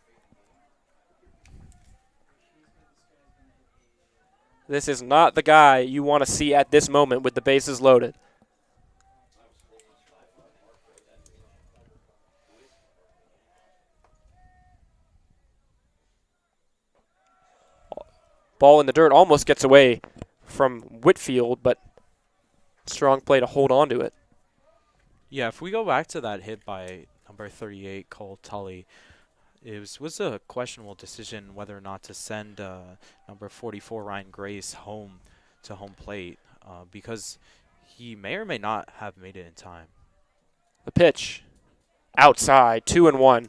This is not the guy you want to see at this moment with the bases loaded. Ball in the dirt, almost gets away from Whitfield, but strong play to hold on to it. Yeah, if we go back to that hit by number 38, Cole Tully, it was a questionable decision whether or not to send number 44, Ryan Grace, home to home plate because he may or may not have made it in time. The pitch, outside, 2-1.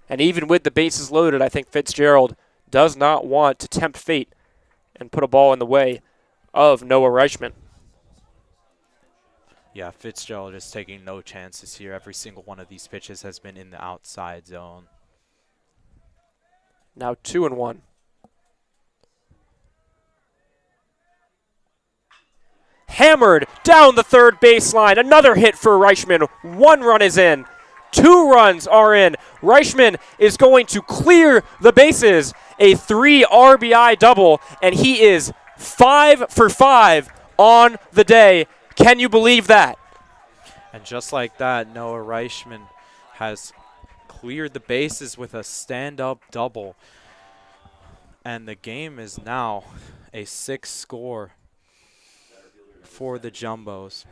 And even with the bases loaded, I think Fitzgerald does not want to tempt fate and put a ball in the way of Noah Richman. Yeah, Fitzgerald is taking no chances here. Every single one of these pitches has been in the outside zone. Now 2-1. Hammered down the third baseline. Another hit for Richman. 1 run is in. 2 runs are in. Richman is going to clear the bases. A 3 RBI double, and he is 5 for 5 on the day. Can you believe that? And just like that, Noah Richman has cleared the bases with a stand-up double. And the game is now a 6 score for the Jumbos.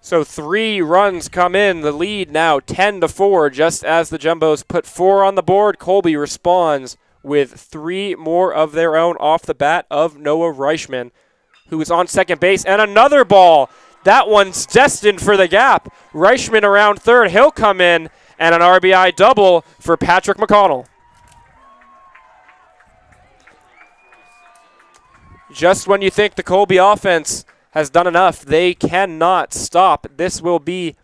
So 3 runs come in. The lead now 10-4. Just as the Jumbos put 4 on the board, Colby responds with 3 more of their own off the bat of Noah Richman, who is on second base. And another ball. That one's destined for the gap. Richman around third. He'll come in. And an RBI double for Patrick McConnell. Just when you think the Colby offense has done enough, they cannot stop. This will be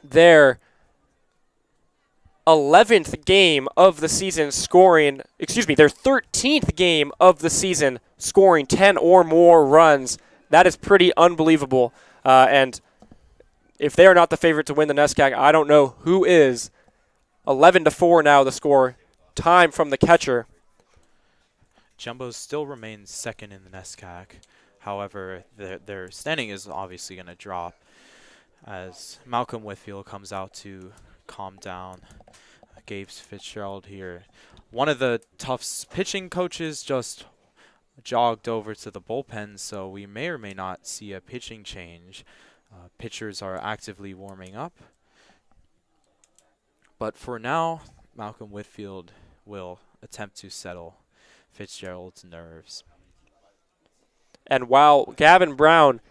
their 11th game of the season scoring, their 13th game of the season scoring 10 or more runs. That is pretty unbelievable. And if they are not the favorite to win the NESCAC, I don't know who is. 11-4 now the score. Time from the catcher. Jumbos still remain second in the NESCAC. However, their standing is obviously going to drop as Malcolm Whitfield comes out to calm down Gabe Fitzgerald here. One of the Tufts pitching coaches just jogged over to the bullpen, so we may or may not see a pitching change. Pitchers are actively warming up. But for now, Malcolm Whitfield will attempt to settle Fitzgerald's nerves. And while Gavin Brown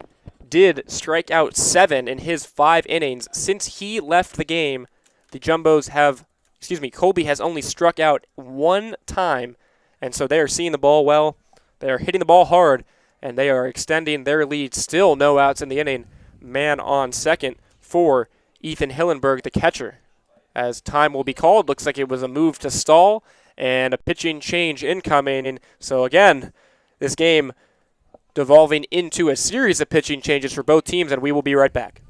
did strike out 7 in his 5 innings, since he left the game, the Jumbos have, Colby has only struck out 1 time. And so they are seeing the ball well. They are hitting the ball hard, and they are extending their lead. Still no outs in the inning. Man on second for Ethan Hillenberg, the catcher. As time will be called, looks like it was a move to stall and a pitching change incoming. So again, this game devolving into a series of pitching changes for both teams, and we will be right back.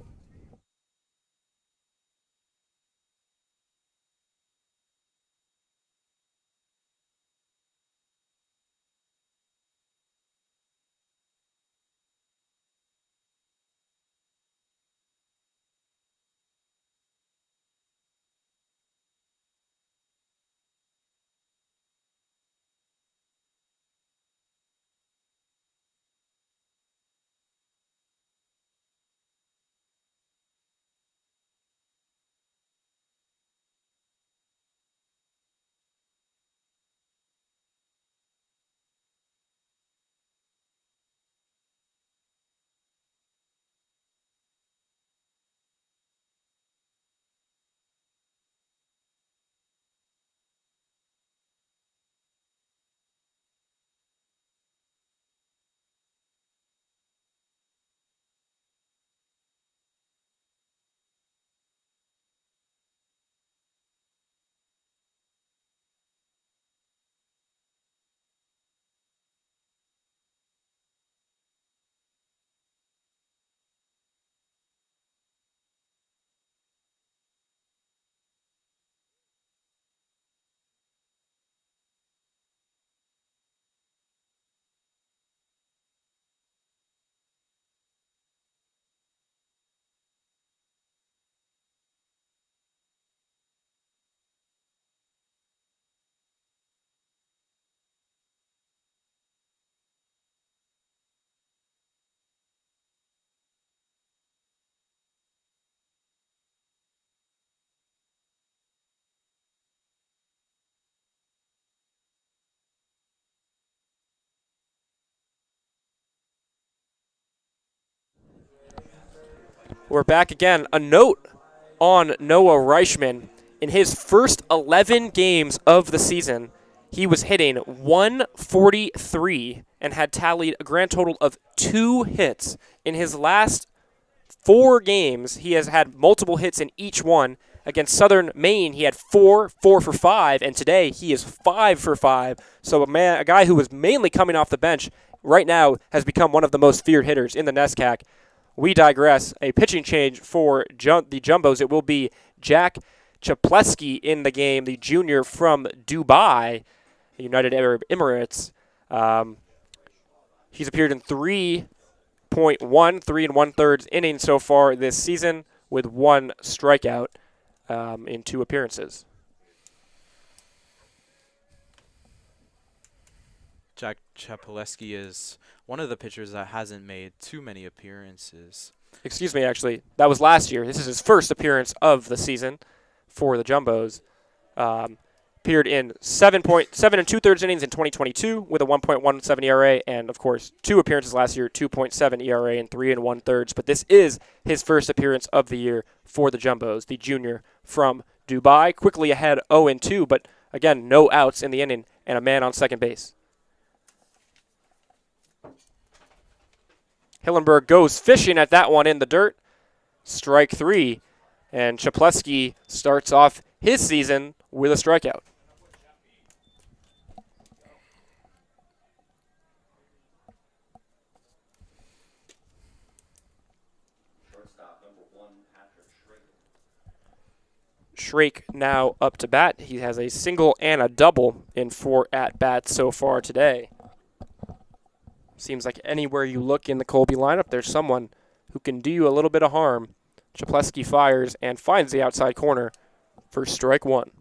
We're back again. A note on Noah Richman. In his first 11 games of the season, he was hitting 143 and had tallied a grand total of 2 hits. In his last 4 games, he has had multiple hits in each one. Against Southern Maine, he had 4 for 5, and today he is 5 for 5. So a guy who was mainly coming off the bench right now has become one of the most feared hitters in the NESCAC. We digress. A pitching change for the Jumbos. It will be Jack Chapleski in the game, the junior from Dubai, the United Arab Emirates. He's appeared in 3 1/3 innings so far this season with 1 strikeout in 2 appearances. Jack Chapaleski is one of the pitchers that hasn't made too many appearances. Excuse me, actually. That was last year. This is his first appearance of the season for the Jumbos. Appeared in 7 2/3 innings in 2022 with a 1.17 ERA, and, of course, 2 appearances last year, 2.7 ERA and 3 1/3. But this is his first appearance of the year for the Jumbos, the junior from Dubai. Quickly ahead 0-2, but, again, no outs in the inning and a man on second base. Hillenberg goes fishing at that one in the dirt. Strike 3. And Chapleski starts off his season with a strikeout. Shortstop number 1, Patrick Schrager. Shrake now up to bat. He has a single and a double in 4 at-bats so far today. Seems like anywhere you look in the Colby lineup, there's someone who can do you a little bit of harm. Chapleski fires and finds the outside corner for strike 1.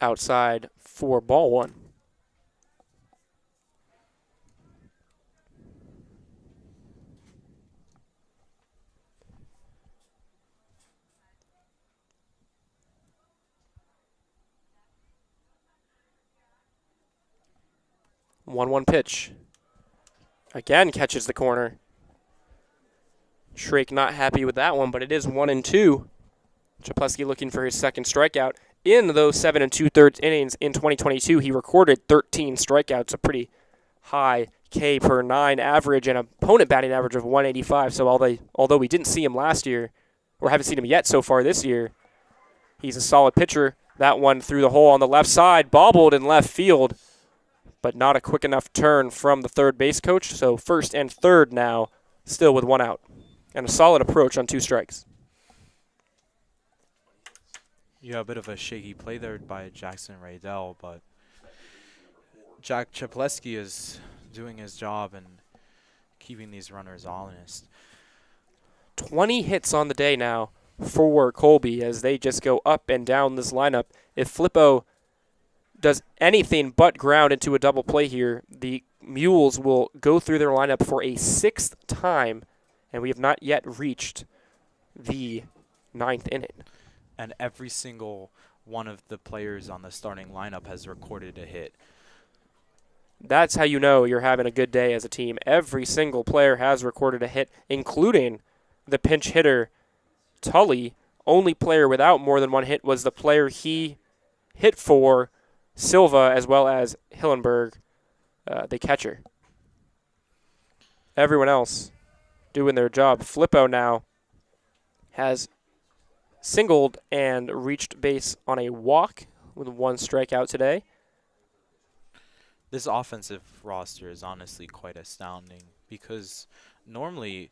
Outside for ball 1. One pitch. Again catches the corner. Shrake not happy with that one, but it is 1-2. Chapleski looking for his second strikeout. In those 7 2/3 innings in 2022, he recorded 13 strikeouts, a pretty high K per 9 average and opponent batting average of 185. So although we didn't see him last year, or haven't seen him yet so far this year, he's a solid pitcher. That one through the hole on the left side, bobbled in left field, but not a quick enough turn from the third base coach. So first and third now, still with 1 out. And a solid approach on 2 strikes. Yeah, a bit of a shaky play there by Jackson Raydell, but Jack Chapleski is doing his job and keeping these runners honest. 20 hits on the day now for Colby as they just go up and down this lineup. If Flippo does anything but ground into a double play here, the Mules will go through their lineup for a 6th time, and we have not yet reached the 9th inning. And every single one of the players on the starting lineup has recorded a hit. That's how you know you're having a good day as a team. Every single player has recorded a hit, including the pinch hitter, Tully. Only player without more than 1 hit was the player he hit for, Silva, as well as Hillenberg, the catcher. Everyone else doing their job. Flippo now has singled and reached base on a walk with 1 strikeout today. This offensive roster is honestly quite astounding because normally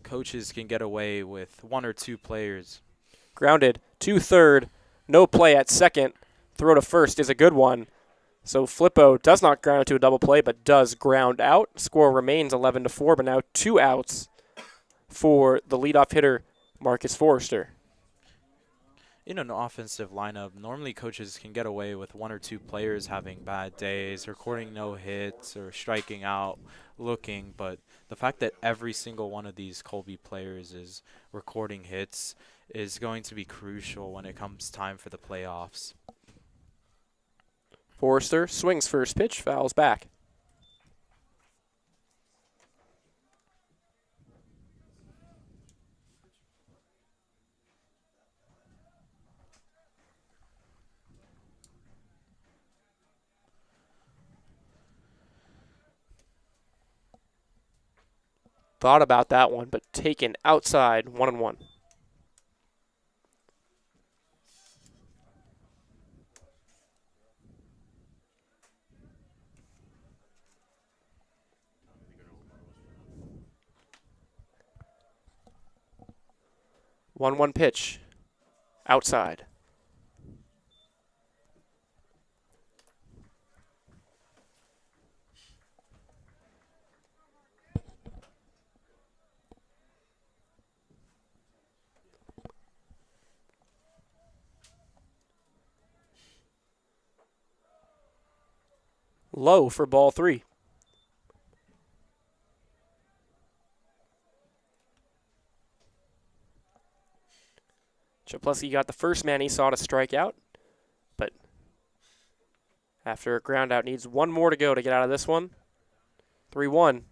coaches can get away with 1 or 2 players. Grounded to third, no play at second. Throw to first is a good one. So Flippo does not ground into a double play, but does ground out. Score remains 11-4, but now 2 outs for the leadoff hitter, Marcus Forrester. in an offensive lineup, normally coaches can get away with one or two players having bad days, recording no hits or striking out, looking, but the fact that every single one of these Colby players is recording hits is going to be crucial when it comes time for the playoffs. Forrester swings first pitch, fouls back. Thought about that one, but taken outside, 1-1. One pitch, outside. Low for ball 3. Chaplesky got the first man he saw to strike out, but after a ground out, needs one more to go to get out of this one. 3-1.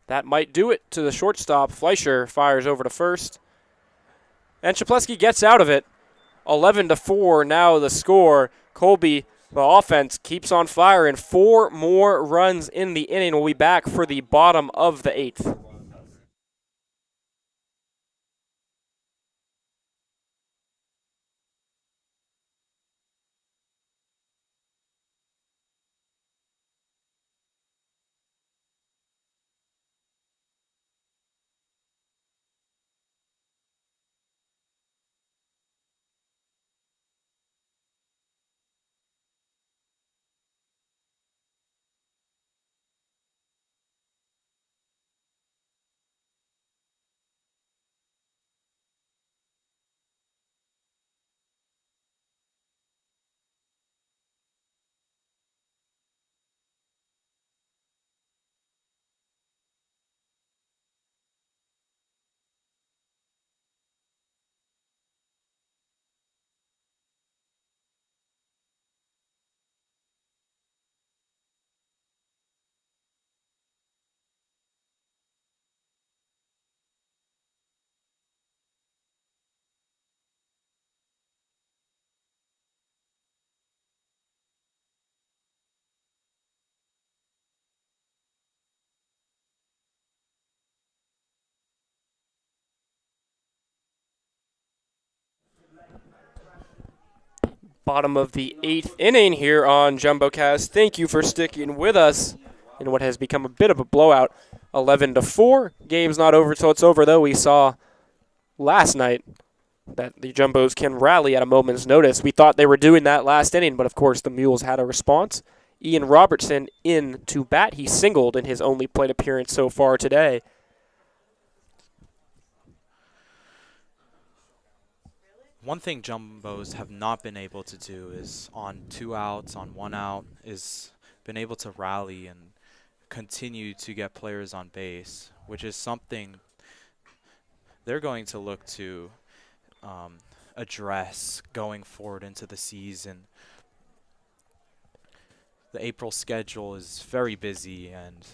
That might do it to the shortstop. Fleischer fires over to first. And Chaplesky gets out of it. 11-4 now the score. Colby, the offense, keeps on fire, and 4 more runs in the inning. We'll be back for the bottom of the 8th. Bottom of the 8th inning here on JumboCast. Thank you for sticking with us in what has become a bit of a blowout. 11-4. Game's not over till it's over, though. We saw last night that the Jumbos can rally at a moment's notice. We thought they were doing that last inning, but of course the Mules had a response. Ian Robertson in to bat. He singled in his only plate appearance so far today. One thing Jumbos have not been able to do is on 2 outs, on 1 out, is been able to rally and continue to get players on base, which is something they're going to look to address going forward into the season. The April schedule is very busy, and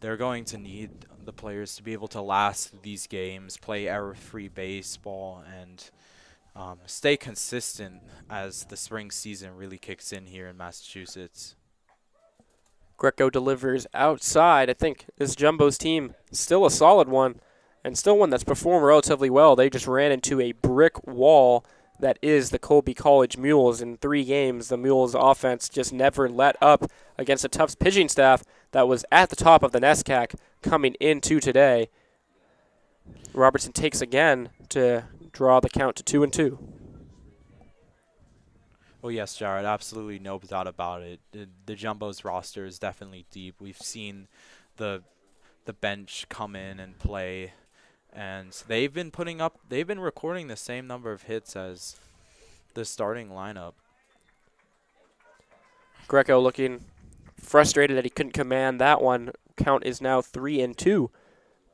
they're going to need the players to be able to last these games, play error-free baseball, and stay consistent as the spring season really kicks in here in Massachusetts. Greco delivers outside. I think this Jumbo's team is still a solid one, and still one that's performed relatively well. They just ran into a brick wall that is the Colby College Mules. In 3 games, the Mules offense just never let up against a tough pitching staff that was at the top of the NESCAC coming into today. Robertson takes again to draw the count to 2-2. Well, yes, Jared, absolutely no doubt about it. The Jumbo's roster is definitely deep. We've seen the bench come in and play And they've been recording the same number of hits as the starting lineup. Greco looking frustrated that he couldn't command that one. Count is now 3-2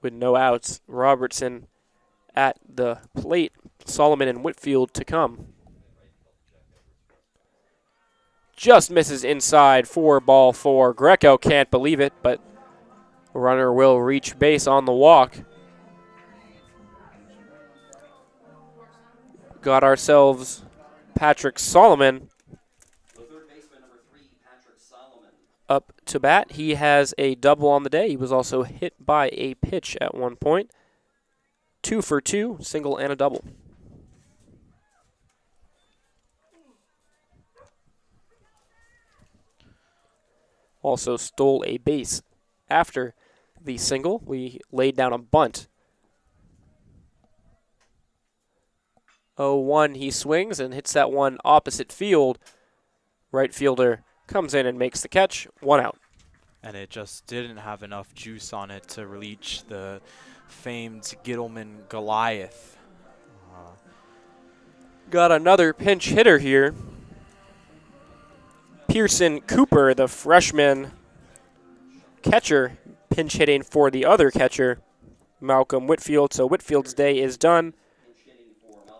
with no outs. Robertson at the plate. Solomon and Whitfield to come. Just misses inside, 4-4. Greco can't believe it, but runner will reach base on the walk. Got ourselves Patrick Solomon The third baseman, number 3, Patrick Solomon. up to bat. He has a double on the day. He was also hit by a pitch at one point. 2 for 2, single and a double. Also stole a base after the single. We laid down a bunt. 0-1, he swings and hits that one opposite field. Right fielder comes in and makes the catch. 1 out. And it just didn't have enough juice on it to reach the famed Gittleman Goliath. Got another pinch hitter here. Pearson Cooper, the freshman catcher, pinch hitting for the other catcher, Malcolm Whitfield. So Whitfield's day is done.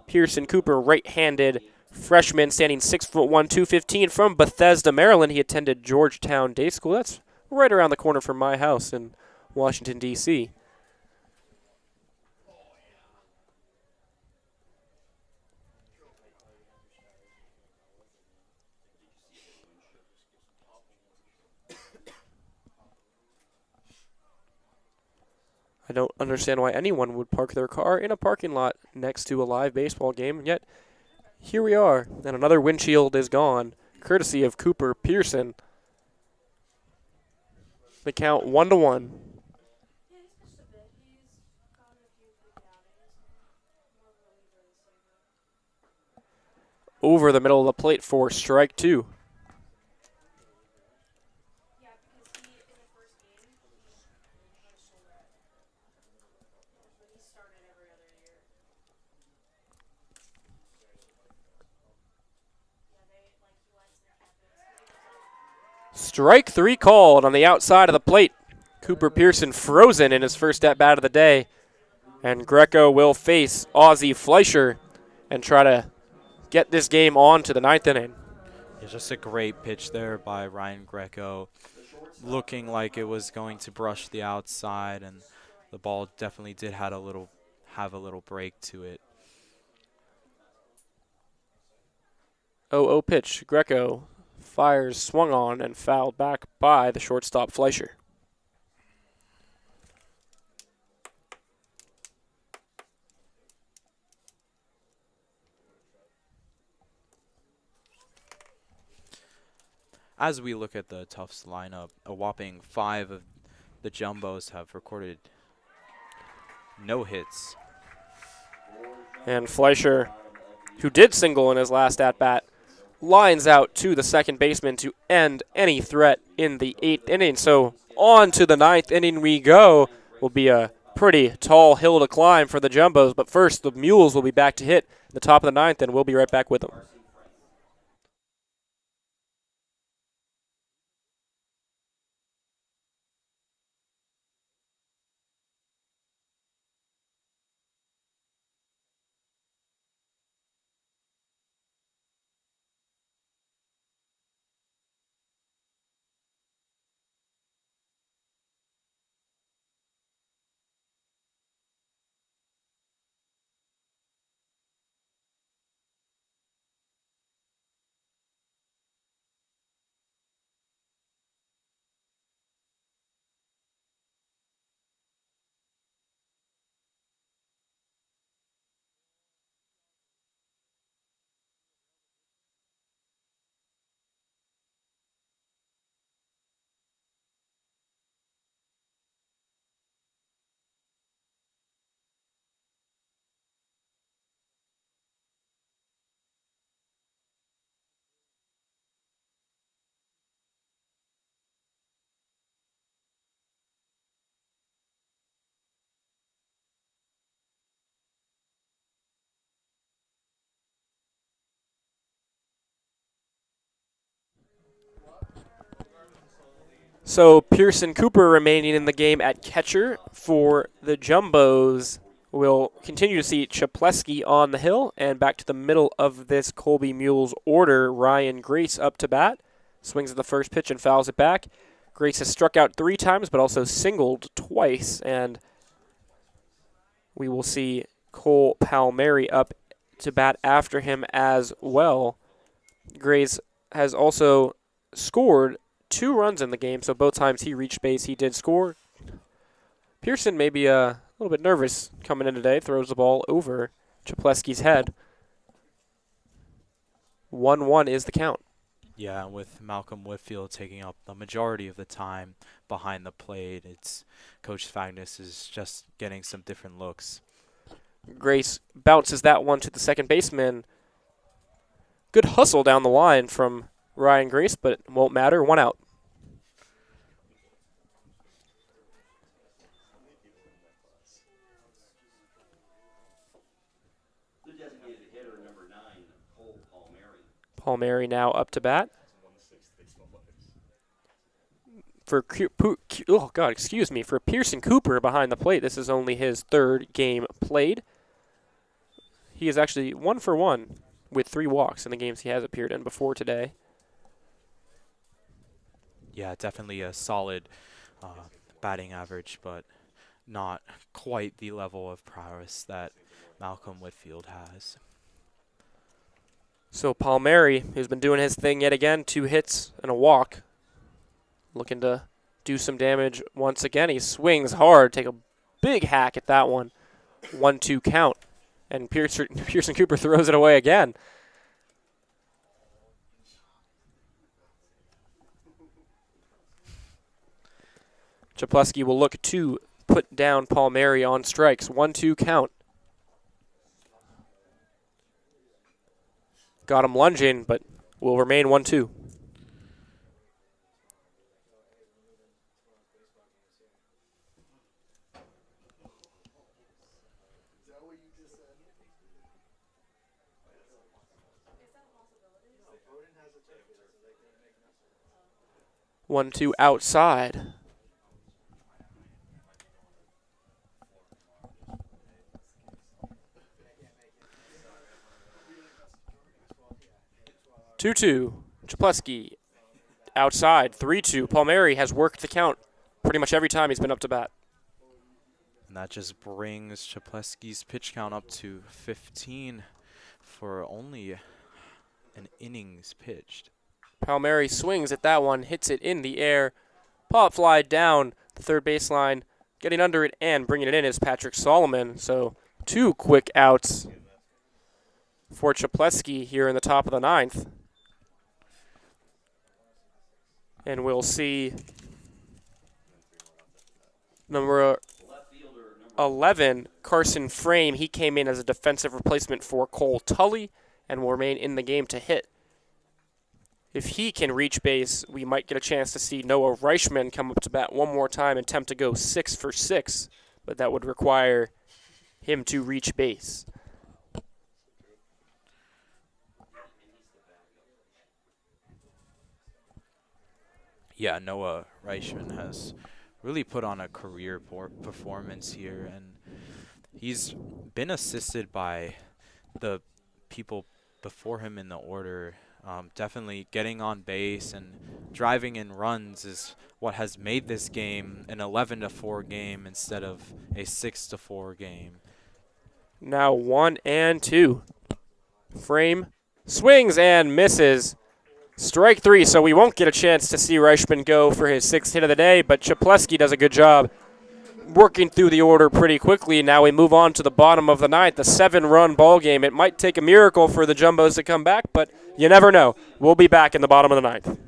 Pearson Cooper, right-handed freshman, standing 6'1", 215 from Bethesda, Maryland. He attended Georgetown Day School. That's right around the corner from my house in Washington, D.C. I don't understand why anyone would park their car in a parking lot next to a live baseball game, and yet here we are, and another windshield is gone, courtesy of Cooper Pearson. The count 1-1. Over the middle of the plate for strike 2. Strike 3 called on the outside of the plate. Cooper Pearson frozen in his first at-bat of the day. And Greco will face Ozzie Fleischer and try to get this game on to the 9th inning. It's just a great pitch there by Ryan Greco, looking like it was going to brush the outside, and the ball definitely did have a little break to it. 0-0 pitch. Greco fires, swung on, and fouled back by the shortstop Fleischer. As we look at the Tufts lineup, a whopping 5 of the Jumbos have recorded no hits. And Fleischer, who did single in his last at-bat, lines out to the second baseman to end any threat in the 8th inning. So on to the 9th inning we go. Will be a pretty tall hill to climb for the Jumbos. But first, the Mules will be back to hit the top of the 9th, and we'll be right back with them. So Pearson Cooper remaining in the game at catcher for the Jumbos. We'll continue to see Chapleski on the hill, and back to the middle of this Colby Mules order. Ryan Grace up to bat. Swings at the first pitch and fouls it back. Grace has struck out 3 times, but also singled twice, and we will see Cole Palmieri up to bat after him as well. Grace has also scored 2 runs in the game, so both times he reached base, he did score. Pearson may be a little bit nervous coming in today. Throws the ball over Chapleski's head. 1-1 is the count. Yeah, with Malcolm Whitfield taking up the majority of the time behind the plate, it's Coach Fagnus is just getting some different looks. Grace bounces that one to the second baseman. Good hustle down the line from Ryan Grace, but it won't matter. 1 out. The designated hitter, number 9, Cole Palmieri. Palmieri now up to bat. For Pearson Cooper behind the plate, this is only his 3rd game played. He is actually 1 for 1 with 3 walks in the games he has appeared in before today. Yeah, definitely a solid batting average, but not quite the level of prowess that Malcolm Whitfield has. So Palmieri, who's been doing his thing yet again, 2 hits and a walk, looking to do some damage once again. He swings hard, take a big hack at that one. 1-2 count, and Pearson Cooper throws it away again. Chapleski will look to put down Palmieri on strikes. 1-2 count. Got him lunging, but will remain 1-2. One, two outside. Two. Chapleski outside. 3-2. Palmieri has worked the count pretty much every time he's been up to bat. And that just brings Chapleski's pitch count up to 15 for only an innings pitched. Palmieri swings at that one, hits it in the air. Pop fly down the third baseline. Getting under it and bringing it in is Patrick Solomon. So 2 quick outs for Chapleski here in the top of the 9th. And we'll see number 11, Carson Frame. He came in as a defensive replacement for Cole Tully and will remain in the game to hit. If he can reach base, we might get a chance to see Noah Richman come up to bat one more time and attempt to go 6 for 6, but that would require him to reach base. Yeah, Noah Reichman has really put on a career performance here, and he's been assisted by the people before him in the order. Definitely getting on base and driving in runs is what has made this game an 11-4 game instead of a 6-4 game. Now 1-2. Frame swings and misses. Strike 3, so we won't get a chance to see Reichman go for his 6th hit of the day, but Chapleski does a good job working through the order pretty quickly. Now we move on to the bottom of the 9th, a 7-run ball game. It might take a miracle for the Jumbos to come back, but you never know. We'll be back in the bottom of the 9th.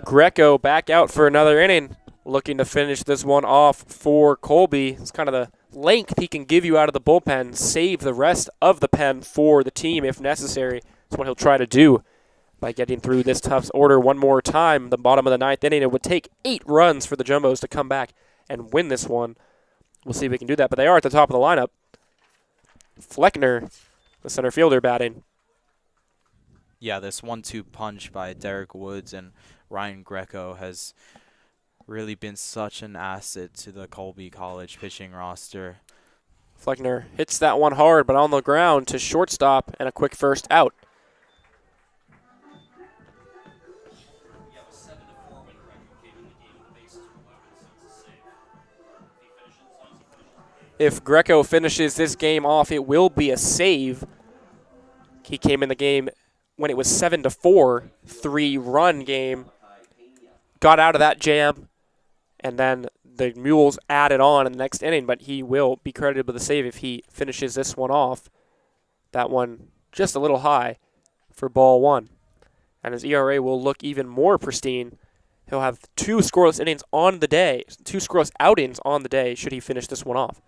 Greco back out for another inning, looking to finish this one off for Colby. It's kind of the length he can give you out of the bullpen, save the rest of the pen for the team if necessary. That's what he'll try to do by getting through this tough order one more time. The bottom of the ninth inning, it would take 8 runs for the Jumbos to come back and win this one. We'll see if we can do that, but they are at the top of the lineup. Fleckner, the center fielder, batting. Yeah, this 1-2 punch by Derek Woods and Ryan Greco has really been such an asset to the Colby College pitching roster. Fleckner hits that one hard, but on the ground to shortstop and a quick first out. If Greco finishes this game off, it will be a save. He came in the game when it was 7-4, 3-run game. Got out of that jam, and then the Mules added on in the next inning, but he will be credited with a save if he finishes this one off. That one just a little high for ball one. And his ERA will look even more pristine. He'll have 2 scoreless innings on the day, 2 scoreless outings on the day should he finish this one off.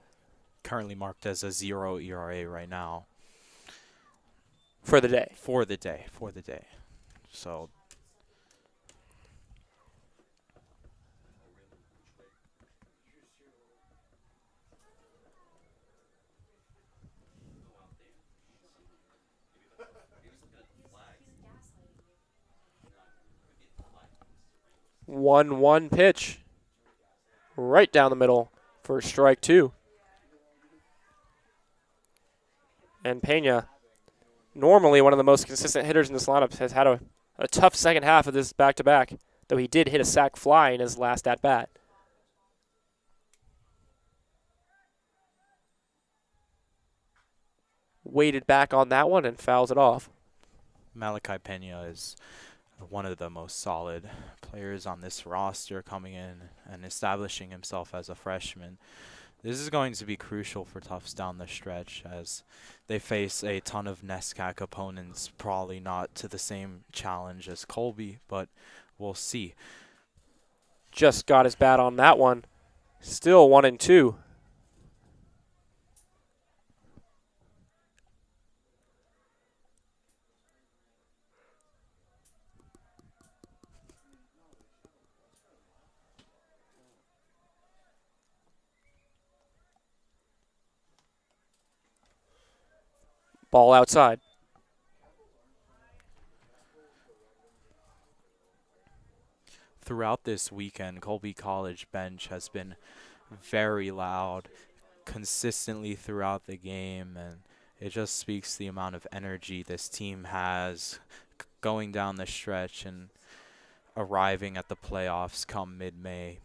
Currently marked as a 0 ERA right now. For the day. For the day. So 1-1 pitch. Right down the middle for strike 2. And Pena, normally one of the most consistent hitters in this lineup, has had a tough second half of this back-to-back, though he did hit a sac fly in his last at-bat. Weighted back on that one and fouls it off. Malachi Pena is one of the most solid players on this roster, coming in and establishing himself as a freshman. This is going to be crucial for Tufts down the stretch as they face a ton of NESCAC opponents, probably not to the same challenge as Colby, but we'll see. Just got his bat on that one. Still 1-2. Ball outside. Throughout this weekend, Colby College bench has been very loud consistently throughout the game, and it just speaks the amount of energy this team has going down the stretch and arriving at the playoffs come mid-May.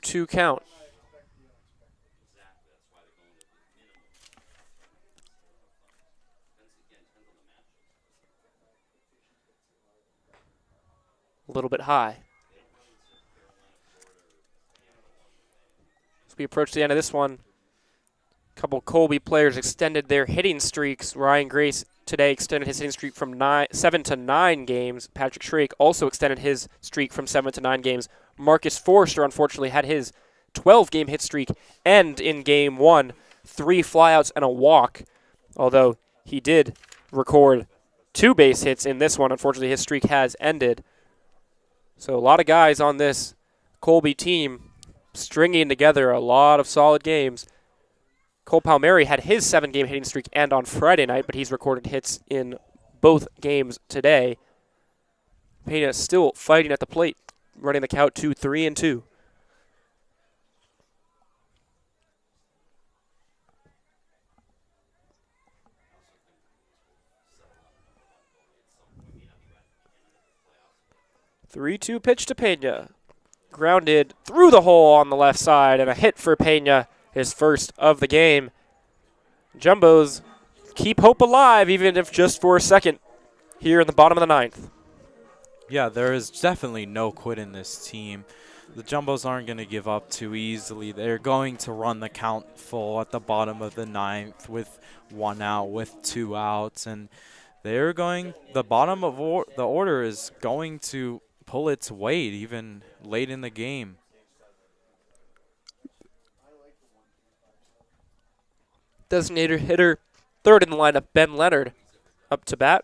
Two count. A little bit high. As we approach the end of this one, a couple Colby players extended their hitting streaks. Ryan Grace today extended his hitting streak from 7 to 9 games. Patrick Shrake also extended his streak from 7 to 9 games. Marcus Forrester, unfortunately, had his 12-game hit streak end in Game 1. 3 flyouts and a walk, although he did record 2 base hits in this one. Unfortunately, his streak has ended. So a lot of guys on this Colby team stringing together a lot of solid games. Cole Palmieri had his 7-game hitting streak end on Friday night, but he's recorded hits in both games today. Pena still fighting at the plate, running the count to 3-2. Three-two pitch to Pena. Grounded through the hole on the left side, and a hit for Pena, his first of the game. Jumbos keep hope alive, even if just for a second, here in the bottom of the ninth. Yeah, there is definitely no quit in this team. The Jumbos aren't going to give up too easily. They're going to run the count full at the bottom of the ninth with 1 out, with 2 outs, and they're going. The bottom of the order is going to pull its weight even late in the game. Designated hitter, third in the lineup, Ben Leonard, up to bat.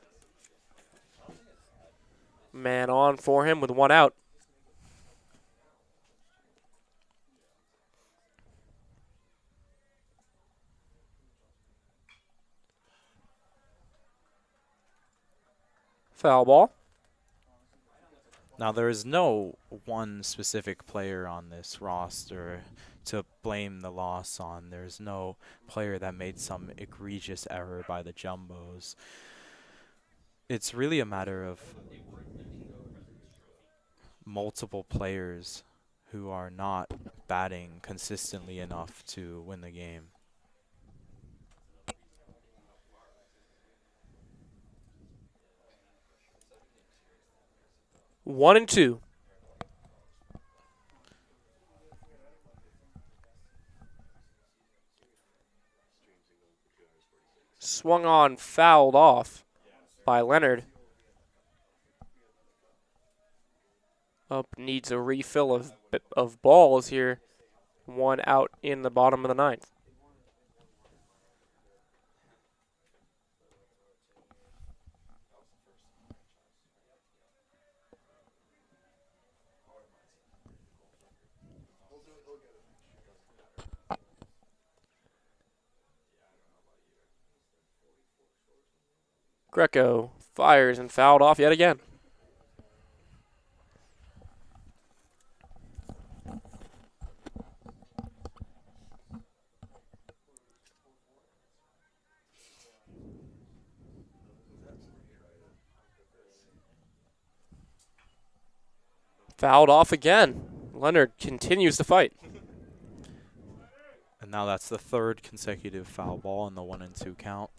Man on for him with 1 out. Foul ball. Now, there is no one specific player on this roster to blame the loss on. There's no player that made some egregious error by the Jumbos. It's really a matter of multiple players who are not batting consistently enough to win the game. One and two. Swung on, fouled off by Leonard. Up needs a refill of balls here. 1 out in the bottom of the ninth. Greco fires and fouled off yet again. Fouled off again. Leonard continues to fight. And now that's the 3rd consecutive foul ball in the 1 and 2 count.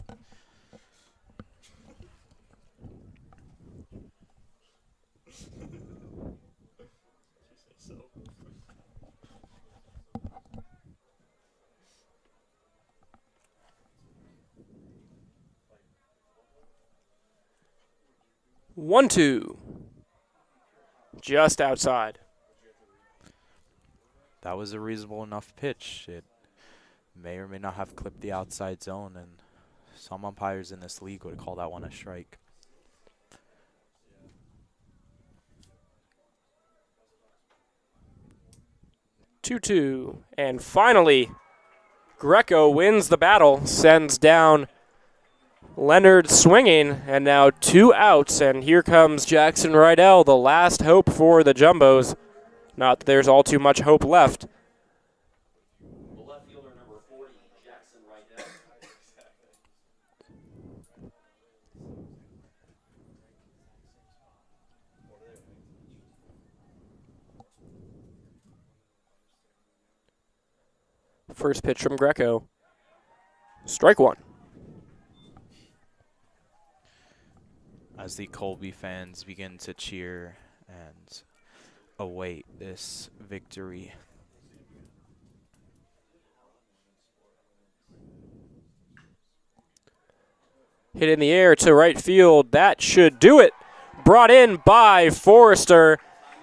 One, two. Just outside. That was a reasonable enough pitch. It may or may not have clipped the outside zone, and some umpires in this league would call that one a strike. Two. And finally, Greco wins the battle, sends down Leonard swinging, and now 2 outs, and here comes Jackson Rydell, the last hope for the Jumbos. Not that there's all too much hope left. The left fielder, number 40, Jackson Rydell. First pitch from Greco. Strike 1. As the Colby fans begin to cheer and await this victory. Hit in the air to right field. That should do it. Brought in by Forrester.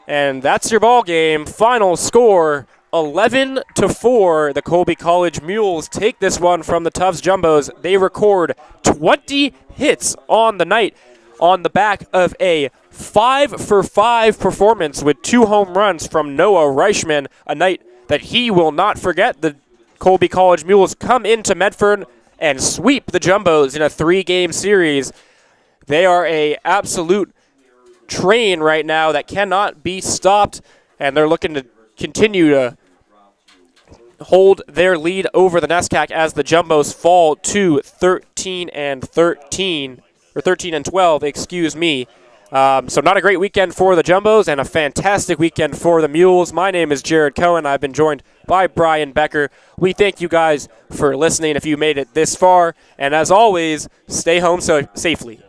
And that's your ball game. Final score, 11-4. The Colby College Mules take this one from the Tufts Jumbos. They record 20 hits on the night on the back of a 5-for-5 performance with 2 home runs from Noah Richman, a night that he will not forget. The Colby College Mules come into Medford and sweep the Jumbos in a 3-game series. They are a absolute train right now that cannot be stopped, and they're looking to continue to hold their lead over the NESCAC as the Jumbos fall to 13-13. Or 13-12, excuse me. So not a great weekend for the Jumbos and a fantastic weekend for the Mules. My name is Jared Cohen. I've been joined by Brian Becker. We thank you guys for listening if you made it this far. And as always, stay home safely.